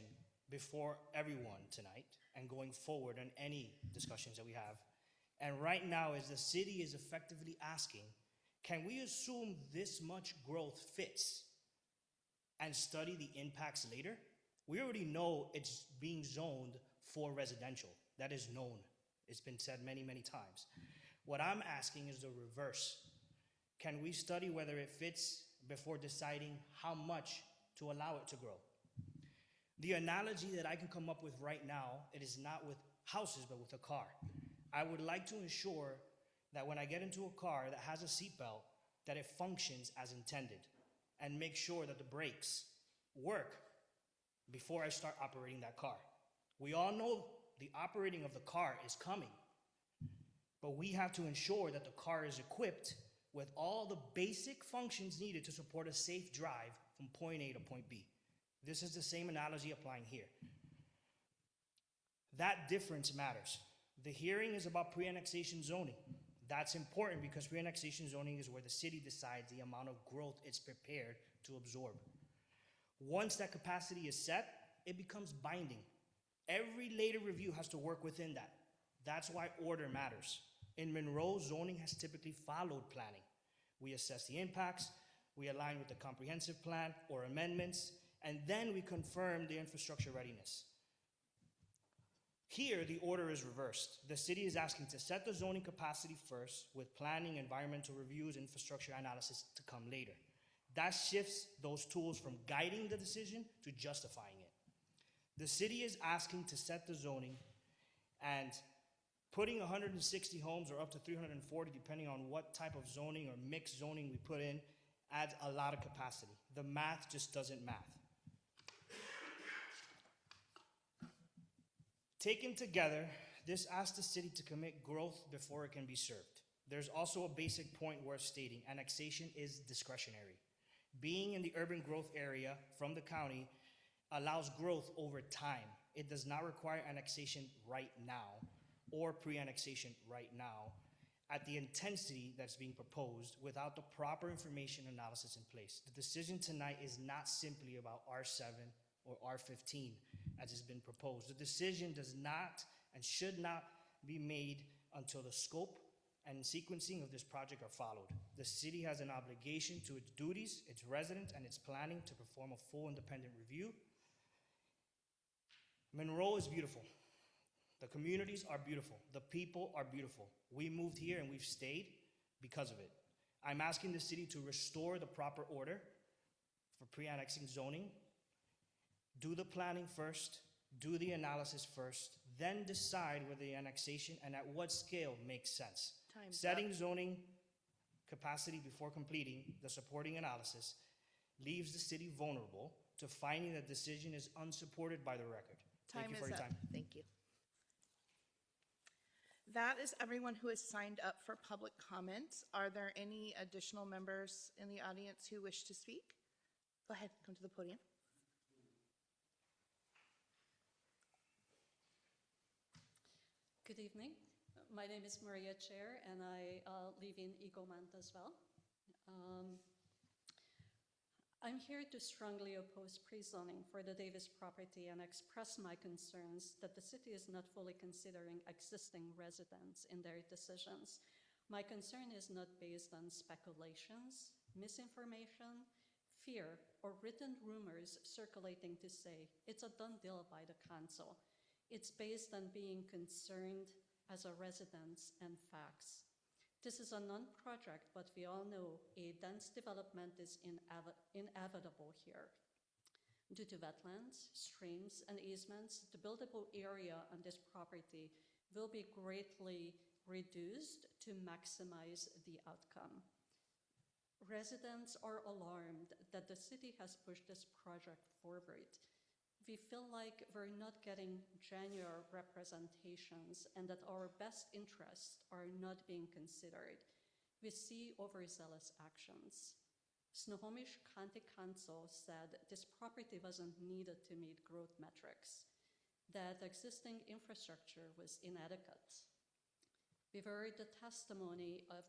before everyone tonight and going forward on any discussions that we have. And right now, as the city is effectively asking, can we assume this much growth fits and study the impacts later? We already know it's being zoned for residential. That is known. It's been said many, many times. What I'm asking is the reverse. Can we study whether it fits before deciding how much to allow it to grow? The analogy that I can come up with right now, it is not with houses, but with a car. I would like to ensure that when I get into a car that has a seatbelt, that it functions as intended, and make sure that the brakes work before I start operating that car. We all know the operating of the car is coming, but we have to ensure that the car is equipped with all the basic functions needed to support a safe drive from point A to point B. This is the same analogy applying here. That difference matters. The hearing is about pre-annexation zoning. That's important because pre-annexation zoning is where the city decides the amount of growth it's prepared to absorb. Once that capacity is set, it becomes binding. Every later review has to work within that. That's why order matters. In Monroe, zoning has typically followed planning. We assess the impacts, we align with the comprehensive plan or amendments, and then we confirm the infrastructure readiness. Here, the order is reversed. The city is asking to set the zoning capacity first, with planning, environmental reviews, infrastructure analysis to come later. That shifts those tools from guiding the decision to justifying it. The city is asking to set the zoning, and putting 160 homes or up to 340, depending on what type of zoning or mixed zoning we put in, adds a lot of capacity. The math just doesn't math. Taken together, this asks the city to commit growth before it can be served. There's also a basic point worth stating: annexation is discretionary. Being in the urban growth area from the county allows growth over time. It does not require annexation right now or pre-annexation right now at the intensity that's being proposed without the proper information analysis in place. The decision tonight is not simply about R7 or R15 as has been proposed. The decision does not and should not be made until the scope and sequencing of this project are followed. The city has an obligation to its duties, its residents, and its planning to perform a full independent review. Monroe is beautiful. The communities are beautiful. The people are beautiful. We moved here and we've stayed because of it. I'm asking the city to restore the proper order for pre-annexing zoning. Do the planning first, do the analysis first, then decide whether the annexation and at what scale makes sense. Time's Setting up. zoning capacity before completing the supporting analysis leaves the city vulnerable to finding that decision is unsupported by the record. Thank you for your time. Thank you. That is everyone who has signed up for public comments. Are there any additional members in the audience who wish to speak? Go ahead, come to the podium. Good evening. My name is Maria Chair, and I live in Eaglemont as well. I'm here to strongly oppose pre-zoning for the Davis property and express my concerns that the city is not fully considering existing residents in their decisions. My concern is not based on speculations, misinformation, fear, or written rumors circulating to say it's a done deal by the council. It's based on being concerned as a resident and facts. This is a non-project, but we all know a dense development is inevitable here. Due to wetlands, streams, and easements, the buildable area on this property will be greatly reduced to maximize the outcome. Residents are alarmed that the city has pushed this project forward. We feel like we're not getting genuine representations and that our best interests are not being considered. We see overzealous actions. Snohomish County Council said this property wasn't needed to meet growth metrics, that existing infrastructure was inadequate. We've heard the testimony of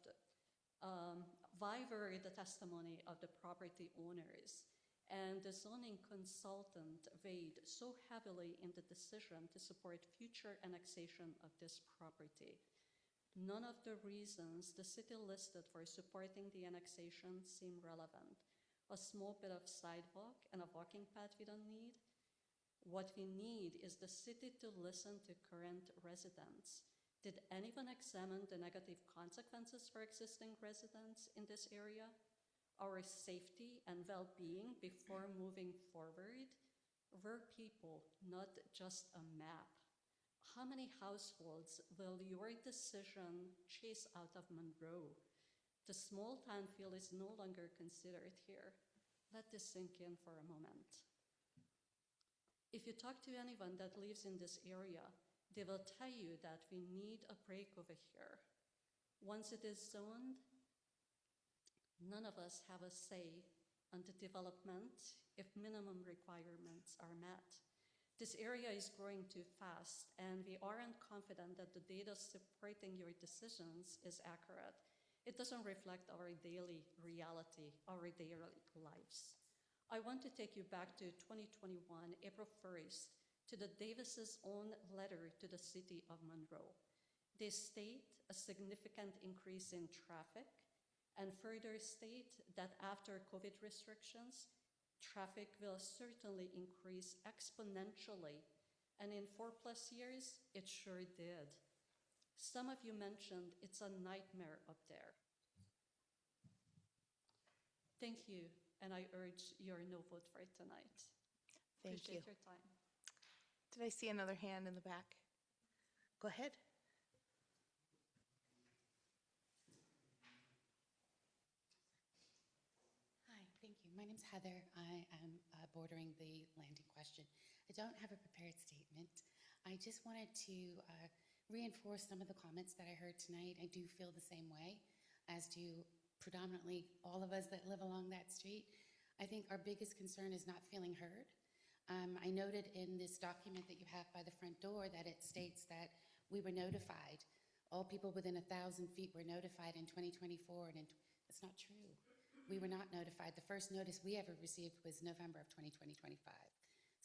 the property owners, and the zoning consultant weighed so heavily in the decision to support future annexation of this property. None of the reasons the city listed for supporting the annexation seem relevant. A small bit of sidewalk and a walking path we don't need. What we need is the city to listen to current residents. Did anyone examine the negative consequences for existing residents in this area? Our safety and well-being before moving forward? We're people, not just a map. How many households will your decision chase out of Monroe? The small town feel is no longer considered here. Let this sink in for a moment. If you talk to anyone that lives in this area, they will tell you that we need a break over here. Once it is zoned, none of us have a say on the development if minimum requirements are met. This area is growing too fast, and we aren't confident that the data supporting your decisions is accurate. It doesn't reflect our daily reality, our daily lives. I want to take you back to 2021, April 1st, to the Davis's own letter to the city of Monroe. They state a significant increase in traffic and further state that after COVID restrictions, traffic will certainly increase exponentially, and in 4+ years, it sure did. Some of you mentioned it's a nightmare up there. Thank you, and I urge your no vote for it tonight. Thank you. Appreciate your time. Did I see another hand in the back? Go ahead. Hi, thank you. My name's Heather. I am bordering the land in question. I don't have a prepared statement. I just wanted to reinforce some of the comments that I heard tonight. I do feel the same way, as do predominantly all of us that live along that street. I think our biggest concern is not feeling heard. I noted in this document that you have by the front door that it states that we were notified. All people within 1,000 feet were notified in 2024, and it's not true. We were not notified. The first notice we ever received was November of 2025.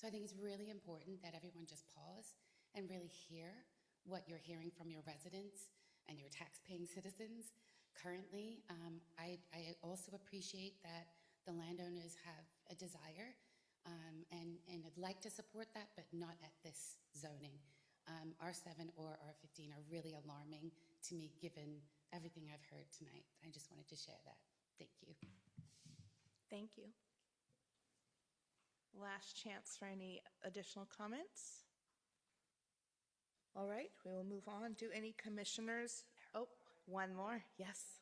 So I think it's really important that everyone just pause and really hear what you're hearing from your residents and your tax-paying citizens. Currently, I also appreciate that the landowners have a desire, and I'd like to support that, but not at this zoning. R7 or R15 are really alarming to me, given everything I've heard tonight. I just wanted to share that. Thank you. Thank you. Last chance for any additional comments. All right, we will move on. Do any commissioners? Oh, one more. Yes.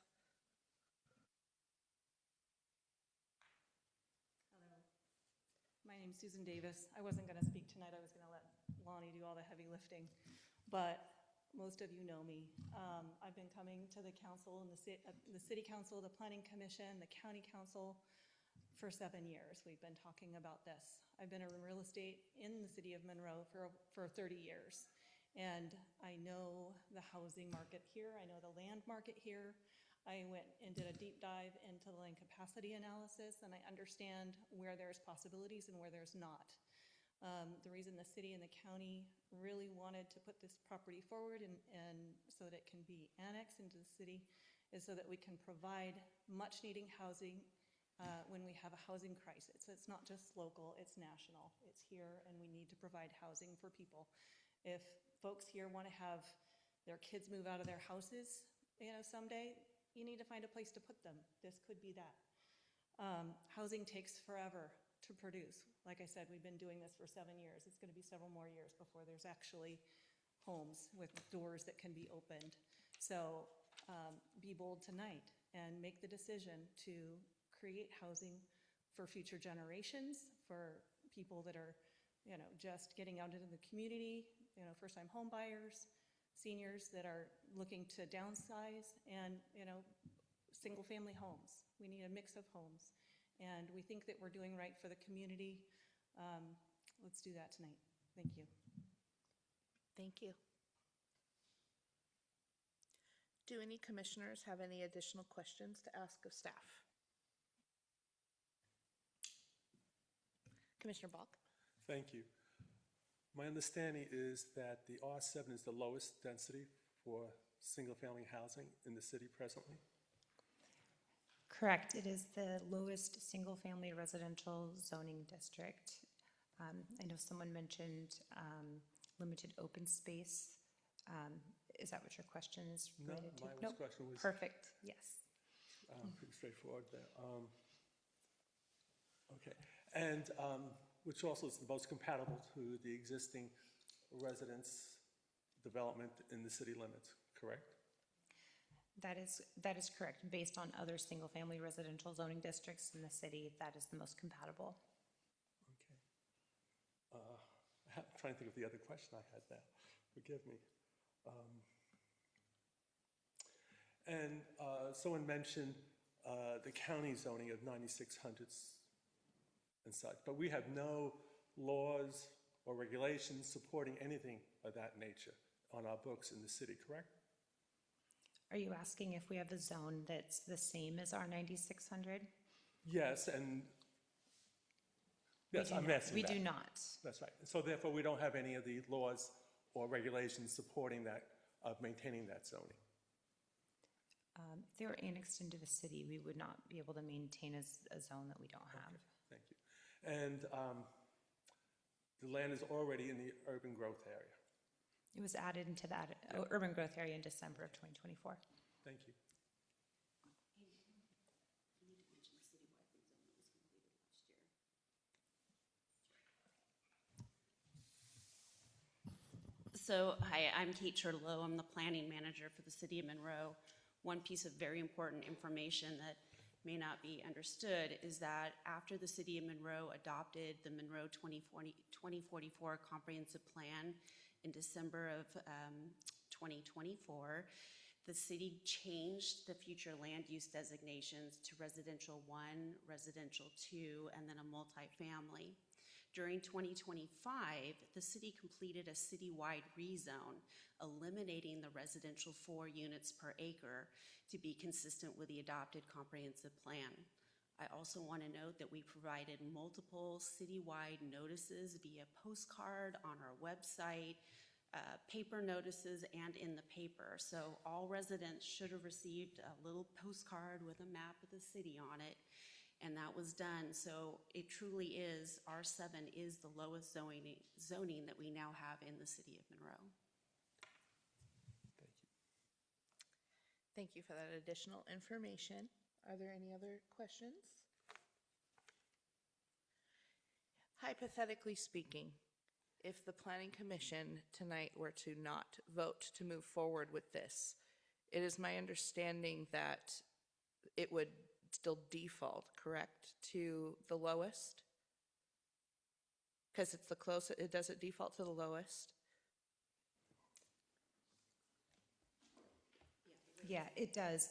My name's Susan Davis. I wasn't going to speak tonight. I was going to let Lonnie do all the heavy lifting, but most of you know me. I've been coming to the council, and the city council, the planning commission, the county council for 7 years. We've been talking about this. I've been in real estate in the city of Monroe for 30 years, and I know the housing market here. I know the land market here. I went and did a deep dive into the land capacity analysis, and I understand where there's possibilities and where there's not. The reason the city and the county really wanted to put this property forward and so that it can be annexed into the city is so that we can provide much needing housing when we have a housing crisis. It's not just local, it's national. It's here, and we need to provide housing for people. If folks here want to have their kids move out of their houses, someday, you need to find a place to put them. This could be that. Housing takes forever to produce. Like I said, we've been doing this for 7 years. It's going to be several more years before there's actually homes with doors that can be opened. So be bold tonight and make the decision to create housing for future generations, for people that are, just getting out into the community, first-time home buyers, seniors that are looking to downsize, and single-family homes. We need a mix of homes, and we think that we're doing right for the community. Let's do that tonight. Thank you. Thank you. Do any commissioners have any additional questions to ask of staff? Commissioner Balk? Thank you. My understanding is that the R7 is the lowest density for single-family housing in the city presently. Correct. It is the lowest single-family residential zoning district. I know someone mentioned limited open space. Is that what your question is related to? No, my question was... Perfect, yes. Pretty straightforward there. Okay. And which also is the most compatible to the existing residence development in the city limits, correct? That is correct. Based on other single-family residential zoning districts in the city, that is the most compatible. Okay. I'm trying to think of the other question I had there. Forgive me. And someone mentioned the county zoning of 9600s and such, but we have no laws or regulations supporting anything of that nature on our books in the city, correct? Are you asking if we have a zone that's the same as our 9600? Yes, and yes, I'm asking We that. do not. That's right. So therefore, we don't have any of the laws or regulations supporting that, of maintaining that zoning. If they were annexed into the city, we would not be able to maintain a zone that we don't have. Okay, thank you. And the land is already in the urban growth area. It was added into that urban growth area in December of 2024. Thank you. So, hi, I'm Kate Turtellow. I'm the planning manager for the city of Monroe. One piece of very important information that may not be understood is that after the city of Monroe adopted the Monroe 2044 Comprehensive Plan in December of 2024, the city changed the future land use designations to residential 1, residential 2, and then a multifamily. During 2025, the city completed a citywide rezone, eliminating the residential 4 units per acre to be consistent with the adopted comprehensive plan. I also want to note that we provided multiple citywide notices via postcard on our website, paper notices, and in the paper. So all residents should have received a little postcard with a map of the city on it. And that was done. So it truly is, R7 is the lowest zoning that we now have in the city of Monroe. Thank you. Thank you for that additional information. Are there any other questions? Hypothetically speaking, if the Planning Commission tonight were to not vote to move forward with this, it is my understanding that it would still default, correct, to the lowest? Because it's the closest, does it default to the lowest? Yeah, it does.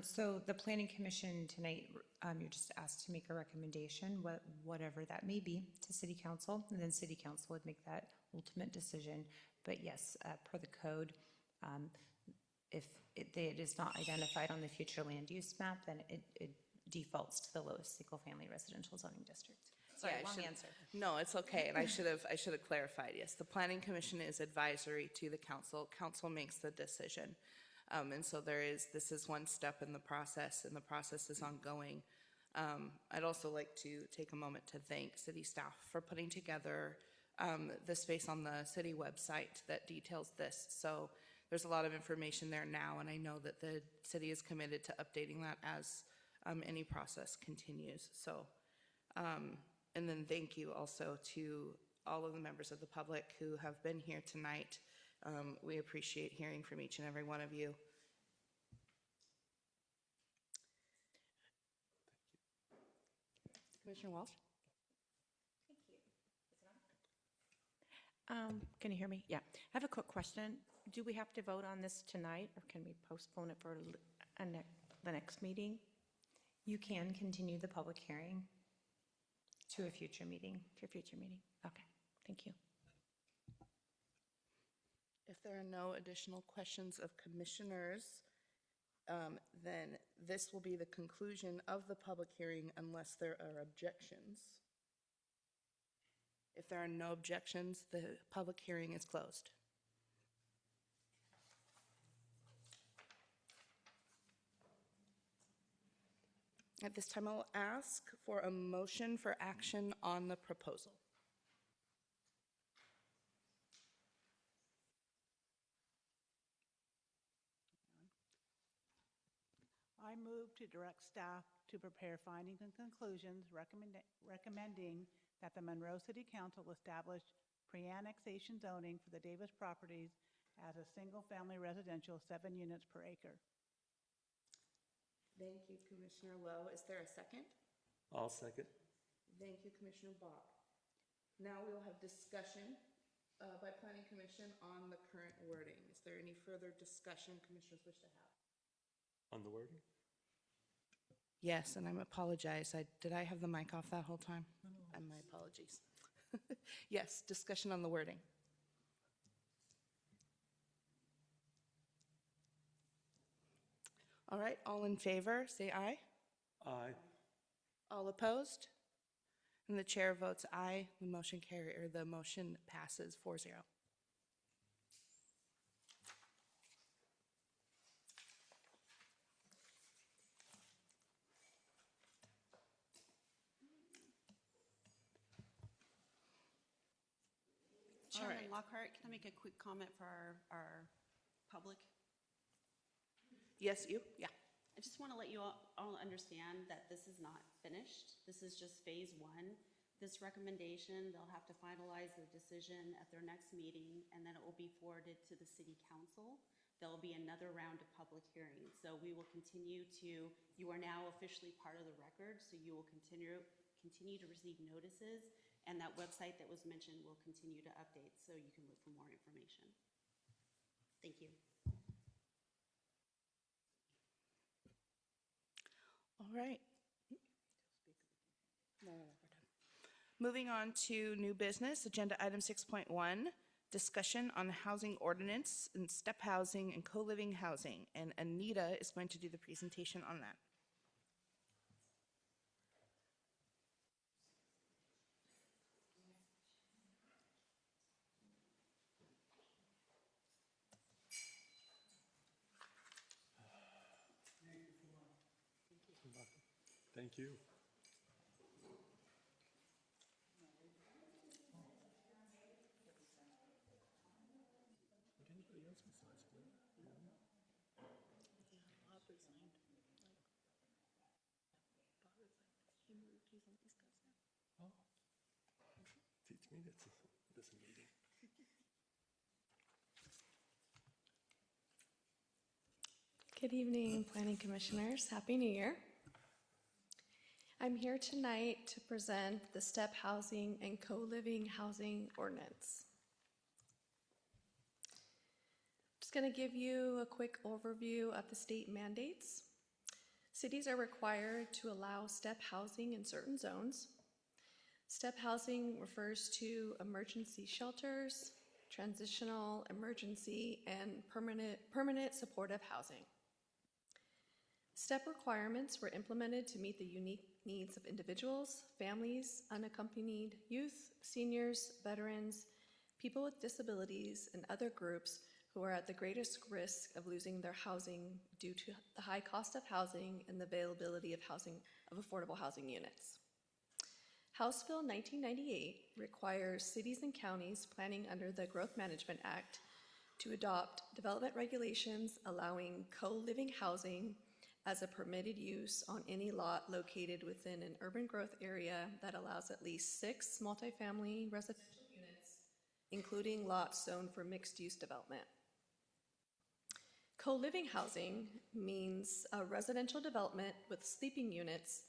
So the Planning Commission tonight, you're just asked to make a recommendation, whatever that may be, to City Council, and then City Council would make that ultimate decision. But yes, per the code, if it is not identified on the future land use map, then it defaults to the lowest single-family residential zoning district. Sorry, Yeah, long answer. No, it's okay, and I should have clarified. Yes, the Planning Commission is advisory to the council. Council makes the decision, and so this is one step in the process, and the process is ongoing. I'd also like to take a moment to thank city staff for putting together the space on the city website that details this. So there's a lot of information there now, and I know that the city is committed to updating that as any process continues. So, and then thank you also to all of the members of the public who have been here tonight. We appreciate hearing from each and every one of you. Commissioner Walsh? Can you hear me? Yeah. I have a quick question. Do we have to vote on this tonight, or can we postpone it for the next meeting? You can continue the public hearing to a future meeting. To a future meeting? Okay. Thank you. If there are no additional questions of commissioners, then this will be the conclusion of the public hearing unless there are objections. If there are no objections, the public hearing is closed. At this time, I'll ask for a motion for action on the proposal. I move to direct staff to prepare findings and conclusions recommending that the Monroe City Council establish pre-annexation zoning for the Davis properties as a single-family residential 7 units per acre. Thank you, Commissioner Lowe. Is there a second? I'll second. Thank you, Commissioner Bach. Now we will have discussion by Planning Commission on the current wording. Is there any further discussion commissioners wish to have? On the wording? Yes, and I apologize. Did I have the mic off that whole time? And my apologies. Yes, discussion on the wording. All right, all in favor, say aye. Aye. All opposed? And the chair votes aye. The motion the motion passes 4-0. Chairman right. Lockhart, can I make a quick comment for our public? Yes, you? Yeah. I just want to let you all understand that this is not finished. This is just phase one. This recommendation, they'll have to finalize their decision at their next meeting, and then it will be forwarded to the city council. There will be another round of public hearings. So we will continue to, you are now officially part of the record, so you will continue to receive notices, and that website that was mentioned will continue to update, so you can look for more information. Thank you. All right. No, we're done. Moving on to new business, agenda item 6.1, discussion on housing ordinance and step housing and co-living housing. And Anita is going to do the presentation on that. Thank you. Anybody else besides me? Oh. Teach me this meeting. Good evening, Planning Commissioners. Happy New Year. I'm here tonight to present the Step Housing and Co-Living Housing Ordinance. I'm just going to give you a quick overview of the state mandates. Cities are required to allow step housing in certain zones. Step housing refers to emergency shelters, transitional, emergency, and permanent supportive housing. STEP requirements were implemented to meet the unique needs of individuals, families, unaccompanied youth, seniors, veterans, people with disabilities, and other groups who are at the greatest risk of losing their housing due to the high cost of housing and the availability of affordable housing units. House Bill 1998 requires cities and counties planning under the Growth Management Act to adopt development regulations allowing co-living housing as a permitted use on any lot located within an urban growth area that allows at least 6 multifamily residential units, including lots zoned for mixed-use development. Co-living housing means a residential development with sleeping units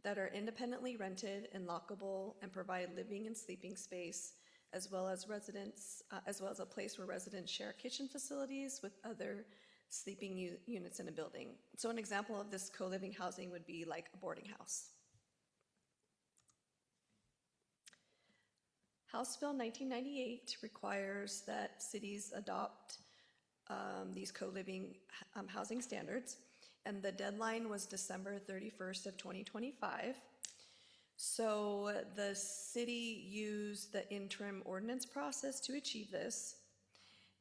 that are independently rented and lockable and provide living and sleeping space, as well as a place where residents share kitchen facilities with other sleeping units in a building. So an example of this co-living housing would be like a boarding house. House Bill 1998 requires that cities adopt these co-living housing standards, and the deadline was December 31st of 2025. So the city used the interim ordinance process to achieve this.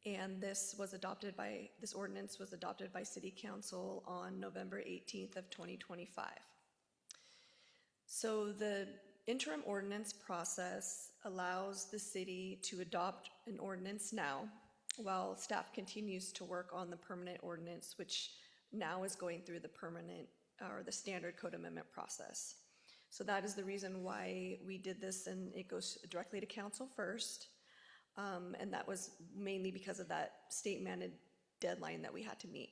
And this ordinance was adopted by City Council on November 18th of 2025. So the interim ordinance process allows the city to adopt an ordinance now while staff continues to work on the permanent ordinance, which now is going through the standard code amendment process. So that is the reason why we did this, and it goes directly to council first. And that was mainly because of that state-mandated deadline that we had to meet.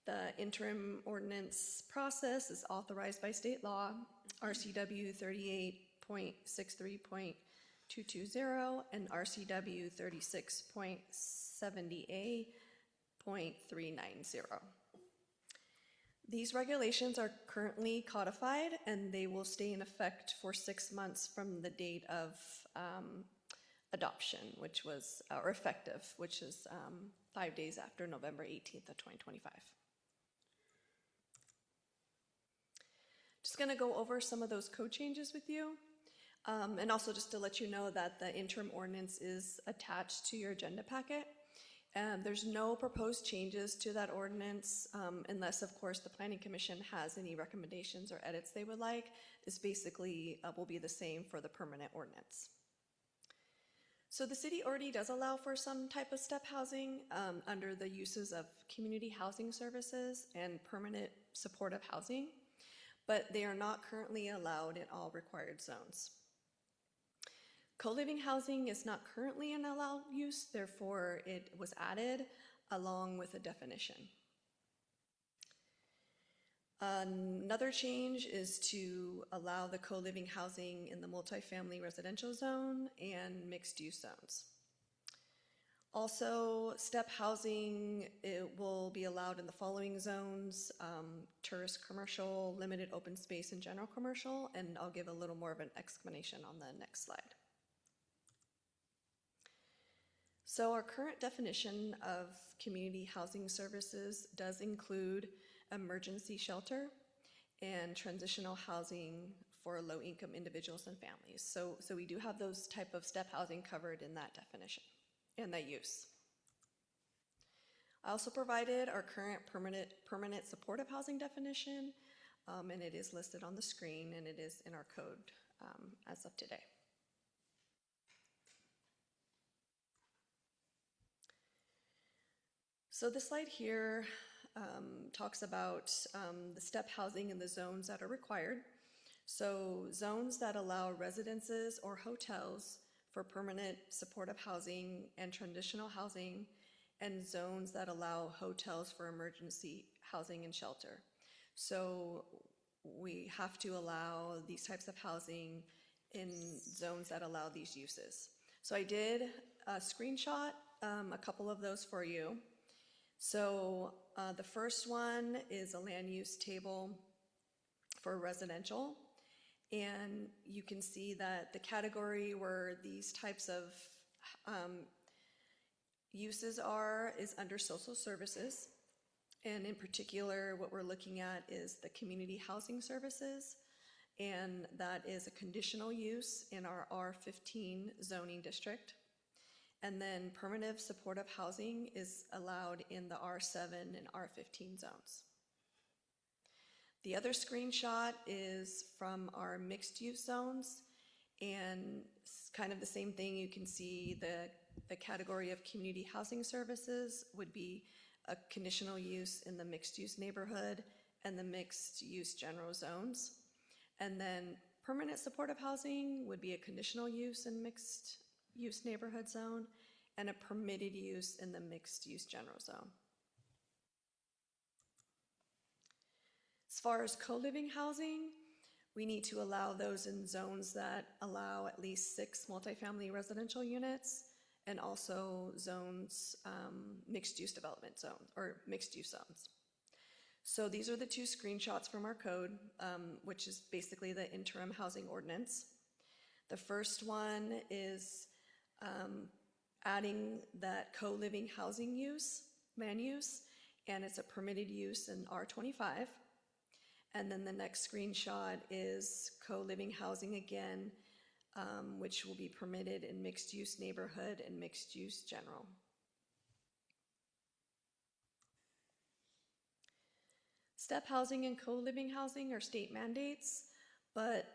The interim ordinance process is authorized by state law, RCW 38.63.220 and RCW 36.70A.390. These regulations are currently codified and they will stay in effect for 6 months from the date of adoption, which was, or effective, which is 5 days after November 18th of 2025. Just gonna go over some of those code changes with you. And also just to let you know that the interim ordinance is attached to your agenda packet. There's no proposed changes to that ordinance unless, of course, the Planning Commission has any recommendations or edits they would like. This basically will be the same for the permanent ordinance. So the city already does allow for some type of step housing under the uses of community housing services and permanent supportive housing, but they are not currently allowed in all required zones. Co-living housing is not currently an allowed use, therefore it was added along with a definition. Another change is to allow the co-living housing in the multifamily residential zone and mixed-use zones. Also, step housing, it will be allowed in the following zones: tourist commercial, limited open space, and general commercial, and I'll give a little more of an explanation on the next slide. So our current definition of community housing services does include emergency shelter and transitional housing for low-income individuals and families. So we do have those type of step housing covered in that definition and that use. I also provided our current permanent supportive housing definition, and it is listed on the screen, and it is in our code as of today. So this slide here talks about the step housing in the zones that are required. So zones that allow residences or hotels for permanent supportive housing and transitional housing, and zones that allow hotels for emergency housing and shelter. So we have to allow these types of housing in zones that allow these uses. So I did screenshot a couple of those for you. So the first one is a land use table for residential, and you can see that the category where these types of uses is under social services, and in particular what we're looking at is the community housing services, and that is a conditional use in our R15 zoning district. And then permanent supportive housing is allowed in the R7 and R15 zones. The other screenshot is from our mixed use zones, and it's kind of the same thing. You can see the category of community housing services would be a conditional use in the mixed use neighborhood and the mixed use general zones. And then permanent supportive housing would be a conditional use in mixed use neighborhood zone and a permitted use in the mixed use general zone. As far as co-living housing, we need to allow those in zones that allow at least 6 multifamily residential units, and also zones, mixed use development zones or mixed use zones. So these are the 2 screenshots from our code, which is basically the interim housing ordinance. The first one is adding that co-living housing use, land use, and it's a permitted use in R25. And then the next screenshot is co-living housing again, which will be permitted in mixed use neighborhood and mixed use general. Step housing and co-living housing are state mandates, but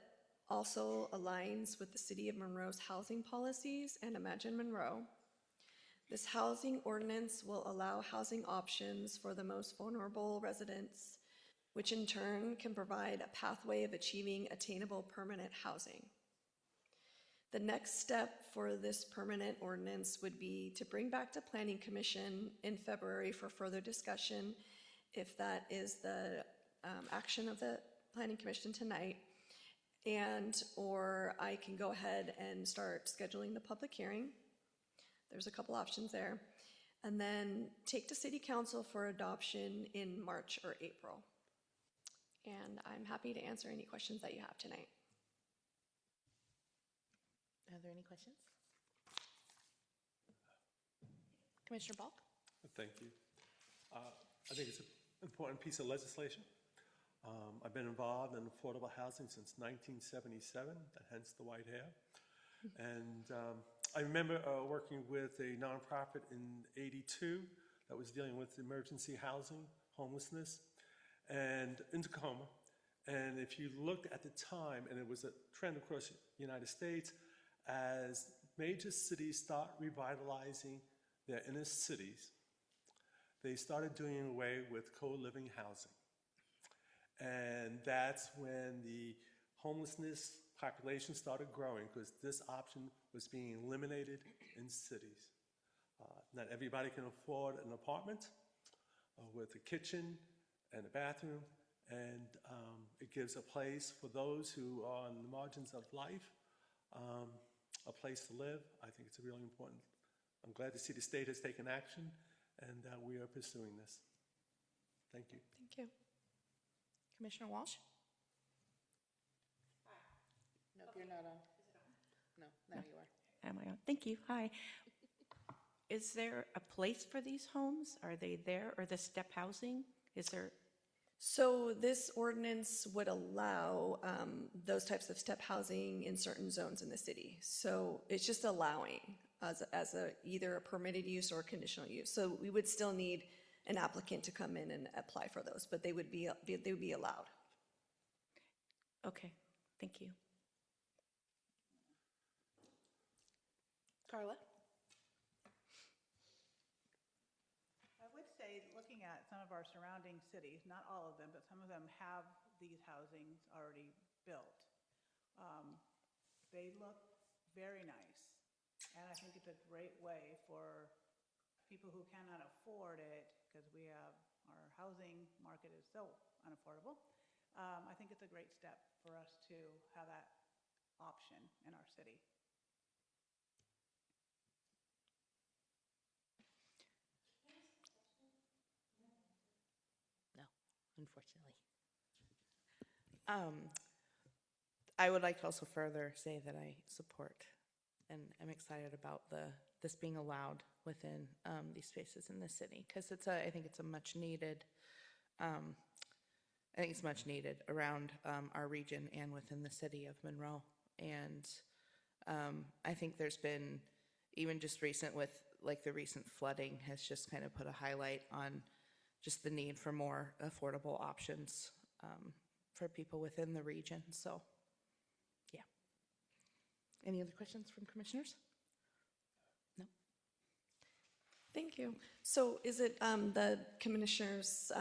also aligns with the City of Monroe's housing policies and Imagine Monroe. This housing ordinance will allow housing options for the most vulnerable residents, which in turn can provide a pathway of achieving attainable permanent housing. The next step for this permanent ordinance would be to bring back to Planning Commission in February for further discussion, if that is the action of the Planning Commission tonight, or I can go ahead and start scheduling the public hearing. There's a couple options there. And then take to City Council for adoption in March or April. And I'm happy to answer any questions that you have tonight. Are there any questions? Commissioner Balk? Thank you. I think it's an important piece of legislation. I've been involved in affordable housing since 1977, hence the white hair. And I remember working with a nonprofit in '82 that was dealing with emergency housing, homelessness, and in Tacoma. And if you looked at the time, and it was a trend across the United States, as major cities start revitalizing their inner cities, they started doing away with co-living housing. And that's when the homelessness population started growing, because this option was being eliminated in cities. Not everybody can afford an apartment with a kitchen and a bathroom, and it gives a place for those who are on the margins of life, a place to live. I think it's really important. I'm glad to see the state has taken action, and we are pursuing this. Thank you. Thank you. Commissioner Walsh? No, you're not on. No, now you are. Am I on? Thank you. Hi. Is there a place for these homes? Are they there, or the step housing? Is there? So this ordinance would allow those types of step housing in certain zones in the city. So it's just allowing as either a permitted use or a conditional use. So we would still need an applicant to come in and apply for those, but they would be allowed. Okay, thank you. Carla? I would say, looking at some of our surrounding cities, not all of them, but some of them have these housings already built. They look very nice, and I think it's a great way for people who cannot afford it, because our housing market is so unaffordable. I think it's a great step for us to have that option in our city. Unfortunately. I would like to also further say that I support and I'm excited about this being allowed within these spaces in the city, because I think it's a much needed. I think it's much needed around our region and within the city of Monroe. And I think there's been, even just recent with like the recent flooding has just kind of put a highlight on just the need for more affordable options for people within the region. So, yeah. Any other questions from commissioners? No? Thank you. So is it the commissioners,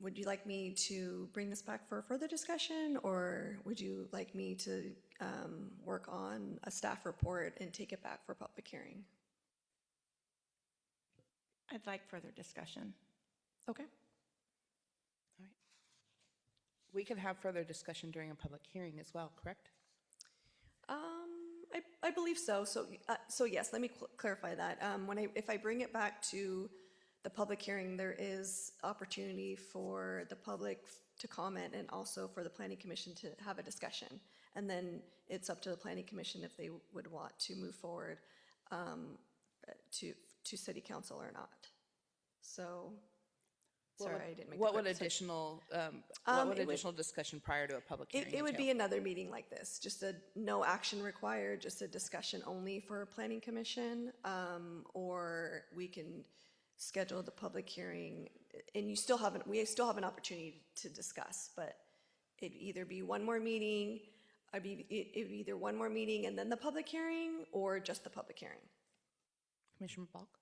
would you like me to bring this back for further discussion, or would you like me to work on a staff report and take it back for public hearing? I'd like further discussion. Okay. All right. We could have further discussion during a public hearing as well, correct? I believe so. So yes, let me clarify that. If I bring it back to the public hearing, there is opportunity for the public to comment and also for the Planning Commission to have a discussion. And then it's up to the Planning Commission if they would want to move forward to City Council or not. So, sorry, I didn't make What the would quick- additional discussion prior to a public hearing? It would entail? be another meeting like this, just no action required, just a discussion only for Planning Commission, or we can schedule the public hearing, and we still have an opportunity to discuss, but it'd either be one more meeting, it'd be either one more meeting and then the public hearing, or just the public hearing. Commissioner Balk?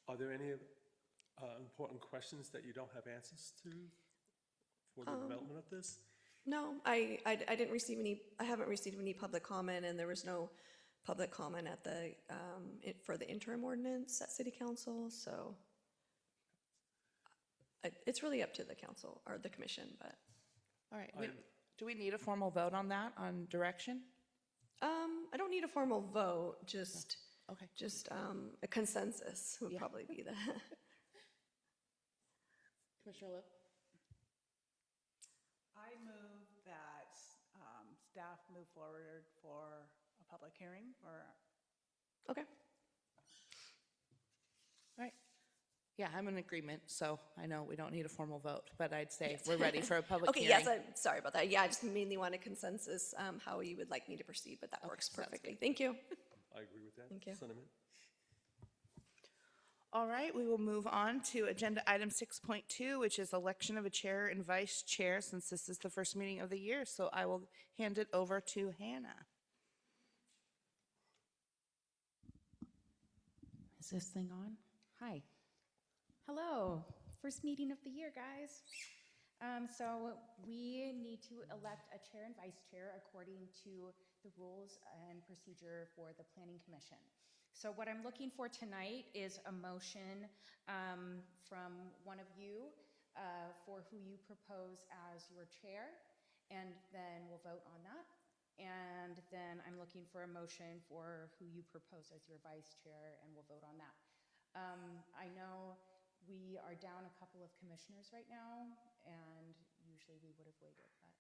Are there any important questions that you don't have answers to for the development of this? No, I didn't receive any. I haven't received any public comment, and there was no public comment at for the interim ordinance at City Council. So it's really up to the council or the commission. But all right, do we need a formal vote on that, on direction? I don't need a formal vote. Just okay. Just a consensus would probably be the. Commissioner Lowe? I move that staff move forward for a public hearing or Okay. All right. Yeah, I'm in agreement, so I know we don't need a formal vote, but I'd say we're ready for a public Okay, hearing. yes, I'm sorry about that. Yeah, I just mainly want a consensus, how you would like me to proceed, but that works sounds perfectly. Thank you. I agree with that Thank you. sentiment. All right, we will move on to agenda item 6.2, which is election of a chair and vice chair, since this is the first meeting of the year. So I will hand it over to Hannah. Is this thing on? Hi. Hello. First meeting of the year, guys. So we need to elect a chair and vice chair according to the rules and procedure for the Planning Commission. So what I'm looking for tonight is a motion from one of you for who you propose as your chair, and then we'll vote on that. And then I'm looking for a motion for who you propose as your vice chair, and we'll vote on that. I know we are down a couple of commissioners right now, and usually we would have waited, but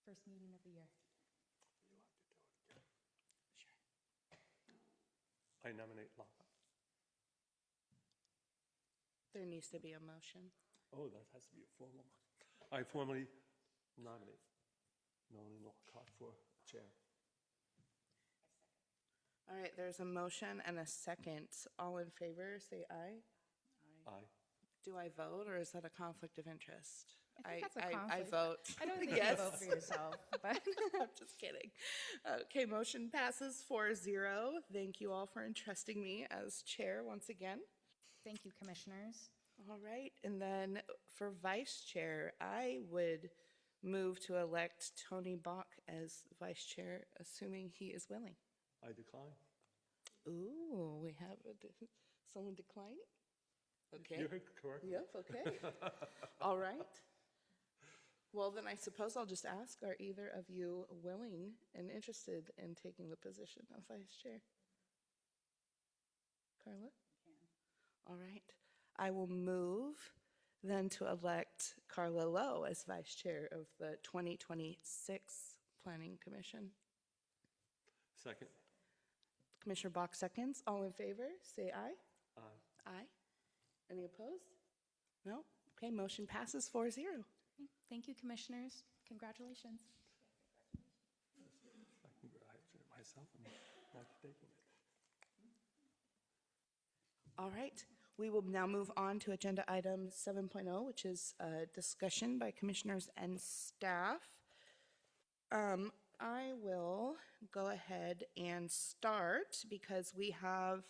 first meeting of the year. I nominate Lana. There needs to be a motion. Oh, that has to be a formal one. I formally nominate Melanie Lockhart for chair. All right, there's a motion and a second. All in favor, say aye. Aye. Do I vote, or is that a conflict of interest? I think that's a I conflict. vote. I don't think Yes. you vote for yourself, but I'm just kidding. Okay, motion passes 4-0. Thank you all for entrusting me as chair once again. thank you, commissioners. All right, and then for vice chair, I would move to elect Tony Bach as vice chair, assuming he is willing. I decline. Ooh, we have someone declining? Okay. You're correct. Yep, okay. All right. Well, then I suppose I'll just ask, are either of you willing and interested in taking the position of vice chair? Carla? All right. I will move then to elect Carla Lowe as vice chair of the 2026 Planning Commission. Second. Commissioner Bach seconds. All in favor, say aye. Aye. Aye. Any opposed? No? Okay, motion passes 4-0. Thank you, commissioners. Congratulations. I congratulate myself on not taking it. All right, we will now move on to agenda item 7.0, which is a discussion by commissioners and staff. I will go ahead and start because we have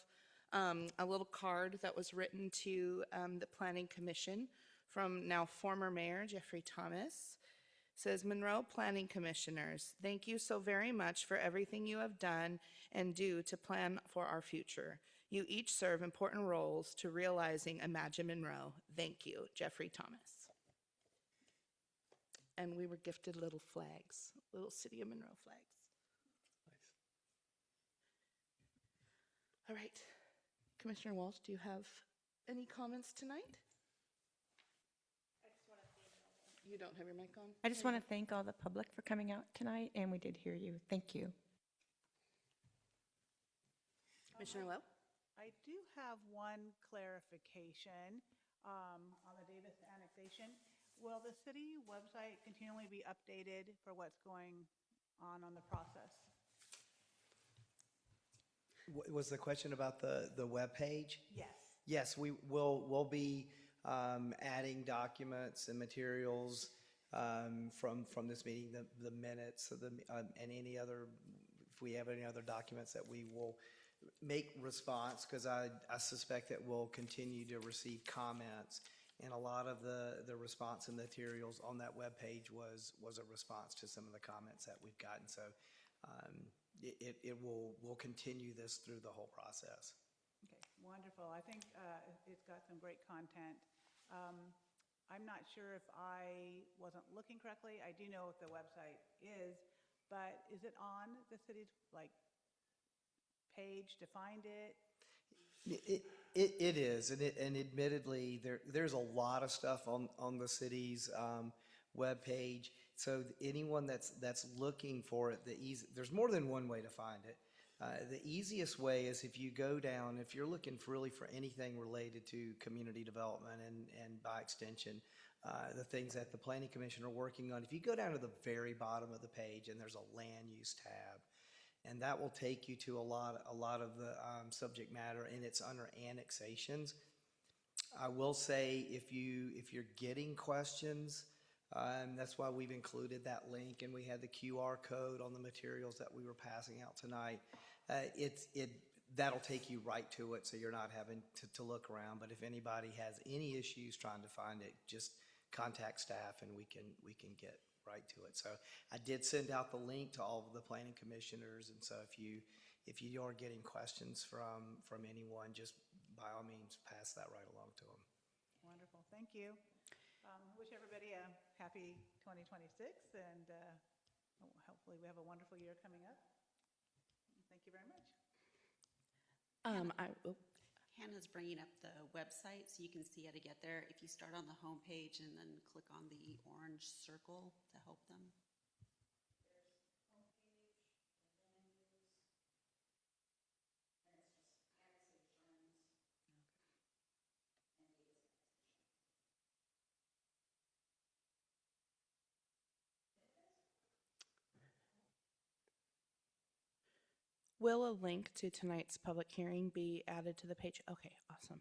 a little card that was written to the Planning Commission from now former Mayor Jeffrey Thomas. It says, Monroe Planning Commissioners, thank you so very much for everything you have done and do to plan for our future. You each serve important roles to realizing Imagine Monroe. Thank you, Jeffrey Thomas. And we were gifted little flags, little City of Monroe flags. Nice. All right. Commissioner Walsh, do you have any comments tonight? You don't have your mic on? I just want to thank all the public for coming out tonight, and we did hear you. Thank you. Commissioner Lowe? I do have one clarification on the Davis annexation. Will the city website continually be updated for what's going on the process? Was the question about the web page? Yes. Yes, we'll be adding documents and materials from this meeting, the minutes of and any other, if we have any other documents that we will make response, because I suspect that we'll continue to receive comments, and a lot of the response and materials on that web page was a response to some of the comments that we've gotten. So we'll continue this through the whole process. Okay, wonderful. I think it's got some great content. I'm not sure if I wasn't looking correctly. I do know what the website is, but is it on the city's page to find it? It is, and admittedly, there's a lot of stuff on the city's webpage. So anyone that's looking for it, there's more than one way to find it. The easiest way is if you go down, if you're looking really for anything related to community development and by extension, the things that the Planning Commission are working on, if you go down to the very bottom of the page and there's a land use tab, and that will take you to a lot of the subject matter, and it's under annexations. I will say if you're getting questions, that's why we've included that link, and we had the QR code on the materials that we were passing out tonight. That'll take you right to it, so you're not having to look around. But if anybody has any issues trying to find it, just contact staff, and we can get right to it. So I did send out the link to all of the planning commissioners, and so if you are getting questions from anyone, just by all means pass that right along to them. Wonderful, thank you. Wish everybody a happy 2026, and hopefully we have a wonderful year coming up. Thank you very much. Hannah's bringing up the website so you can see how to get there. If you start on the home page and then click on the orange circle to help them. Will a link to tonight's public hearing be added to the page? Okay, awesome.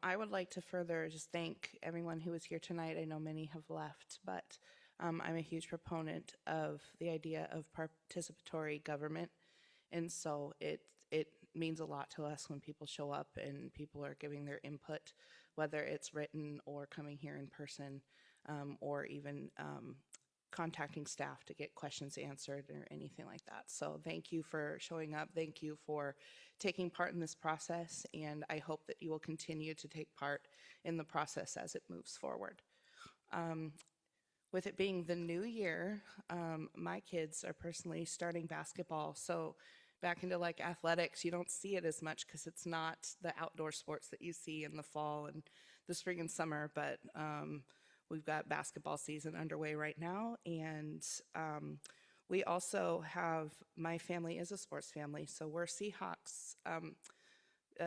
I would like to further just thank everyone who was here tonight. I know many have left, but I'm a huge proponent of the idea of participatory government. And so it means a lot to us when people show up and people are giving their input, whether it's written or coming here in person, or even contacting staff to get questions answered or anything like that. So thank you for showing up. Thank you for taking part in this process, and I hope that you will continue to take part in the process as it moves forward. With it being the new year, my kids are personally starting basketball, so back into like athletics, you don't see it as much because it's not the outdoor sports that you see in the fall and the spring and summer, but we've got basketball season underway right now, and we also have, my family is a sports family, so we're Seahawks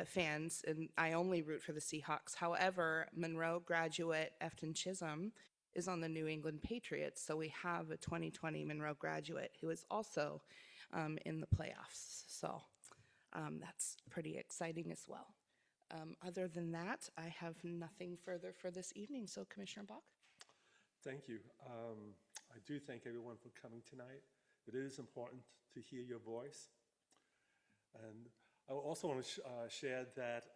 fans, and I only root for the Seahawks. However, Monroe graduate Efton Chisholm is on the New England Patriots, so we have a 2020 Monroe graduate who is also in the playoffs, so that's pretty exciting as well. Other than that, I have nothing further for this evening, so Commissioner Bach. Thank you. I do thank everyone for coming tonight. It is important to hear your voice. And I also want to share that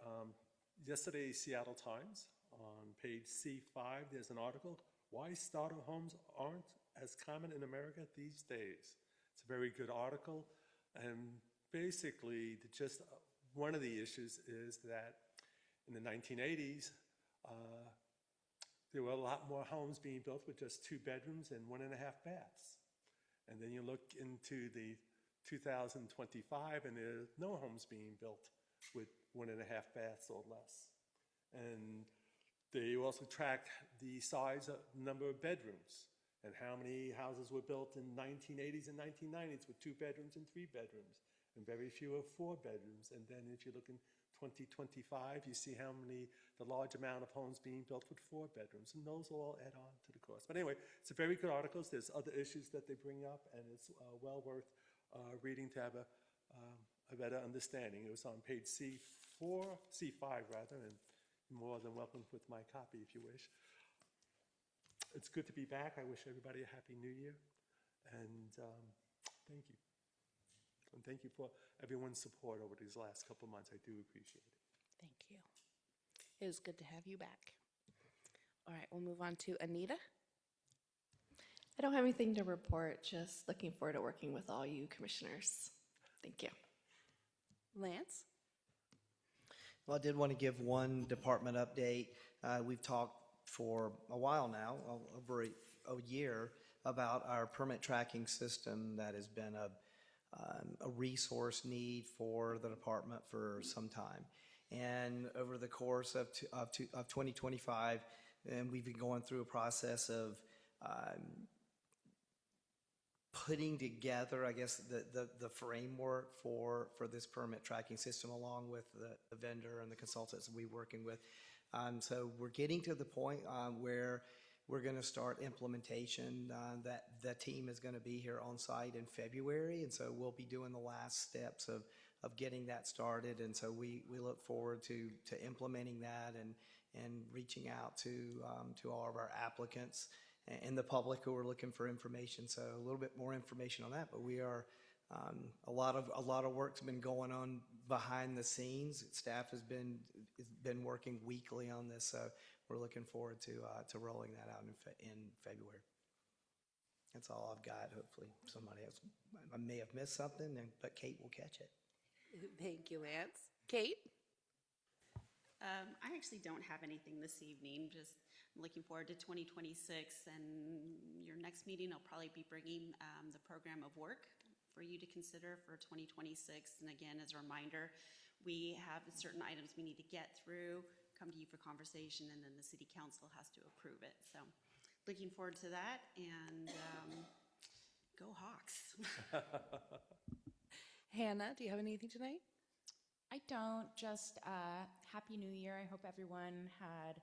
yesterday's Seattle Times, on page C5, there's an article, Why Starter Homes Aren't as Common in America These Days. It's a very good article, and basically just one of the issues is that in the 1980s, there were a lot more homes being built with just 2 bedrooms and 1.5 baths. And then you look into the 2025, and there's no homes being built with 1.5 baths or less. And they also track the size of number of bedrooms and how many houses were built in 1980s and 1990s with 2 bedrooms and 3 bedrooms, and very few of 4 bedrooms. And then if you look in 2025, you see how many, the large amount of homes being built with 4 bedrooms, and those all add on to the cost. But anyway, it's a very good article. There's other issues that they bring up, and it's well worth reading to have a better understanding. It was on page C5 rather, and you're more than welcome with my copy if you wish. It's good to be back. I wish everybody a happy new year, and thank you. And thank you for everyone's support over these last couple of months. I do appreciate it. Thank you. It was good to have you back. All right, we'll move on to Anita. I don't have anything to report, just looking forward to working with all you commissioners. Thank you. Lance? Well, I did want to give one department update. We've talked for a while now, over a year, about our permit tracking system that has been a resource need for the department for some time. And over the course of 2025, and we've been going through a process of putting together, I guess, the framework for this permit tracking system, along with the vendor and the consultants we're working with. So we're getting to the point where we're going to start implementation. That the team is going to be here on site in February, and so we'll be doing the last steps of getting that started. And so we look forward to implementing that and reaching out to all of our applicants and the public who are looking for information. So a little bit more information on that, but we are a lot of work's been going on behind the scenes. Staff has been working weekly on this, so we're looking forward to rolling that out in February. That's all I've got. Hopefully somebody else, I may have missed something, but Kate will catch it. Thank you, Lance. Kate? I actually don't have anything this evening. Just I'm looking forward to 2026, and your next meeting I'll probably be bringing the program of work for you to consider for 2026. And again, as a reminder, we have certain items we need to get through, come to you for conversation, and then the city council has to approve it. So looking forward to that, and go Hawks. Hannah, do you have anything tonight? I don't. Just Happy New Year. I hope everyone had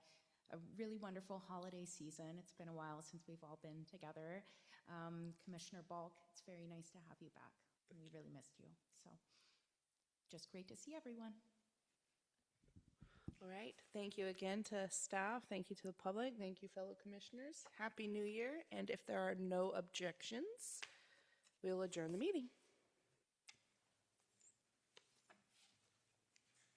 a really wonderful holiday season. It's been a while since we've all been together. Commissioner Balk, it's very nice to have you back. We really missed you. So just great to see everyone. All right. Thank you again to staff. Thank you to the public. Thank you, fellow commissioners. Happy New Year. And if there are no objections, we will adjourn the meeting.